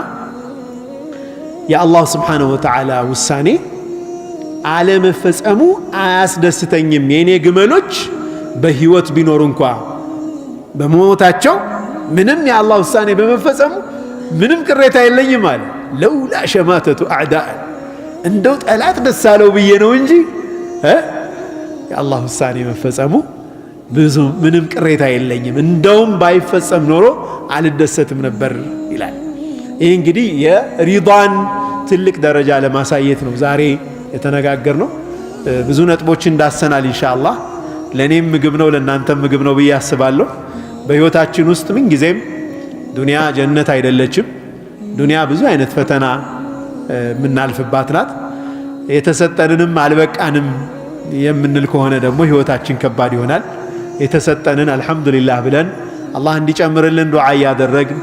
የአላህ ስብሓነሁ ወተዓላ ውሳኔ አለመፈጸሙ አያስደስተኝም። የኔ ግመሎች በህይወት ቢኖሩ እንኳ በሞታቸው ምንም የአላህ ውሳኔ በመፈጸሙ ምንም ቅሬታ የለኝም አለ። ለውላ ሸማተቱ አዕዳእ፣ እንደው ጠላት ደስ አለው ብዬ ነው እንጂ የአላህ ውሳኔ መፈጸሙ ብዙ ምንም ቅሬታ የለኝም፣ እንደውም ባይፈጸም ኖሮ አልደሰትም ነበር ይላል። ይህ እንግዲህ የሪዳን ትልቅ ደረጃ ለማሳየት ነው ዛሬ የተነጋገርነው። ብዙ ነጥቦች እንዳሰናል ኢንሻአላህ። ለኔም ምግብ ነው ለናንተም ምግብ ነው ብዬ አስባለሁ። በህይወታችን ውስጥ ምን ጊዜም ዱንያ ጀነት አይደለችም። ዱንያ ብዙ አይነት ፈተና የምናልፍባት ናት። የተሰጠንንም አልበቃንም የምንል ከሆነ ደግሞ ህይወታችን ከባድ ይሆናል። የተሰጠንን አልহামዱሊላህ ብለን አላህ እንዲጨምርልን ዱዓ እያደረግን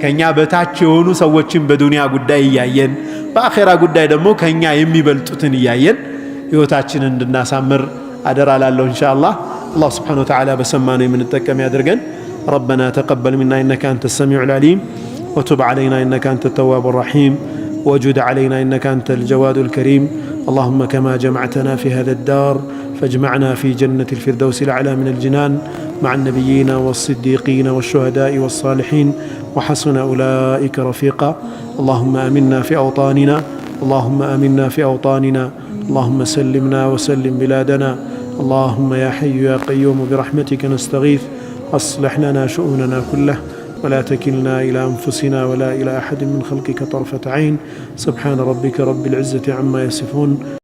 ከኛ በታች የሆኑ ሰዎችን በዱንያ ጉዳይ እያየን በአኺራ ጉዳይ ደግሞ ከኛ የሚበልጡትን እያየን ህይወታችንን እንድናሳምር አደራ ላለሁ ኢንሻአላህ። አላህ Subhanahu Wa Ta'ala በሰማነው የምንጠቀም ያድርገን። ربنا تقبل منا إنك أنت السميع العليم وتب علينا إنك أنت التواب الرحيم وجد علينا إنك أنت الجواد الكريم. اللهم كما جمعتنا في هذا الدار فاجمعنا في جنة الفردوس الأعلى من الجنان مع النبيين والصديقين والشهداء والصالحين وحسن أولئك رفيقا. اللهم آمنا في أوطاننا، اللهم آمنا في أوطاننا، اللهم سلمنا وسلم بلادنا. اللهم يا حي يا قيوم برحمتك نستغيث، أصلح لنا شؤوننا كله ولا تكلنا إلى أنفسنا ولا إلى أحد من خلقك طرفة عين. سبحان ربك رب العزة عما يصفون.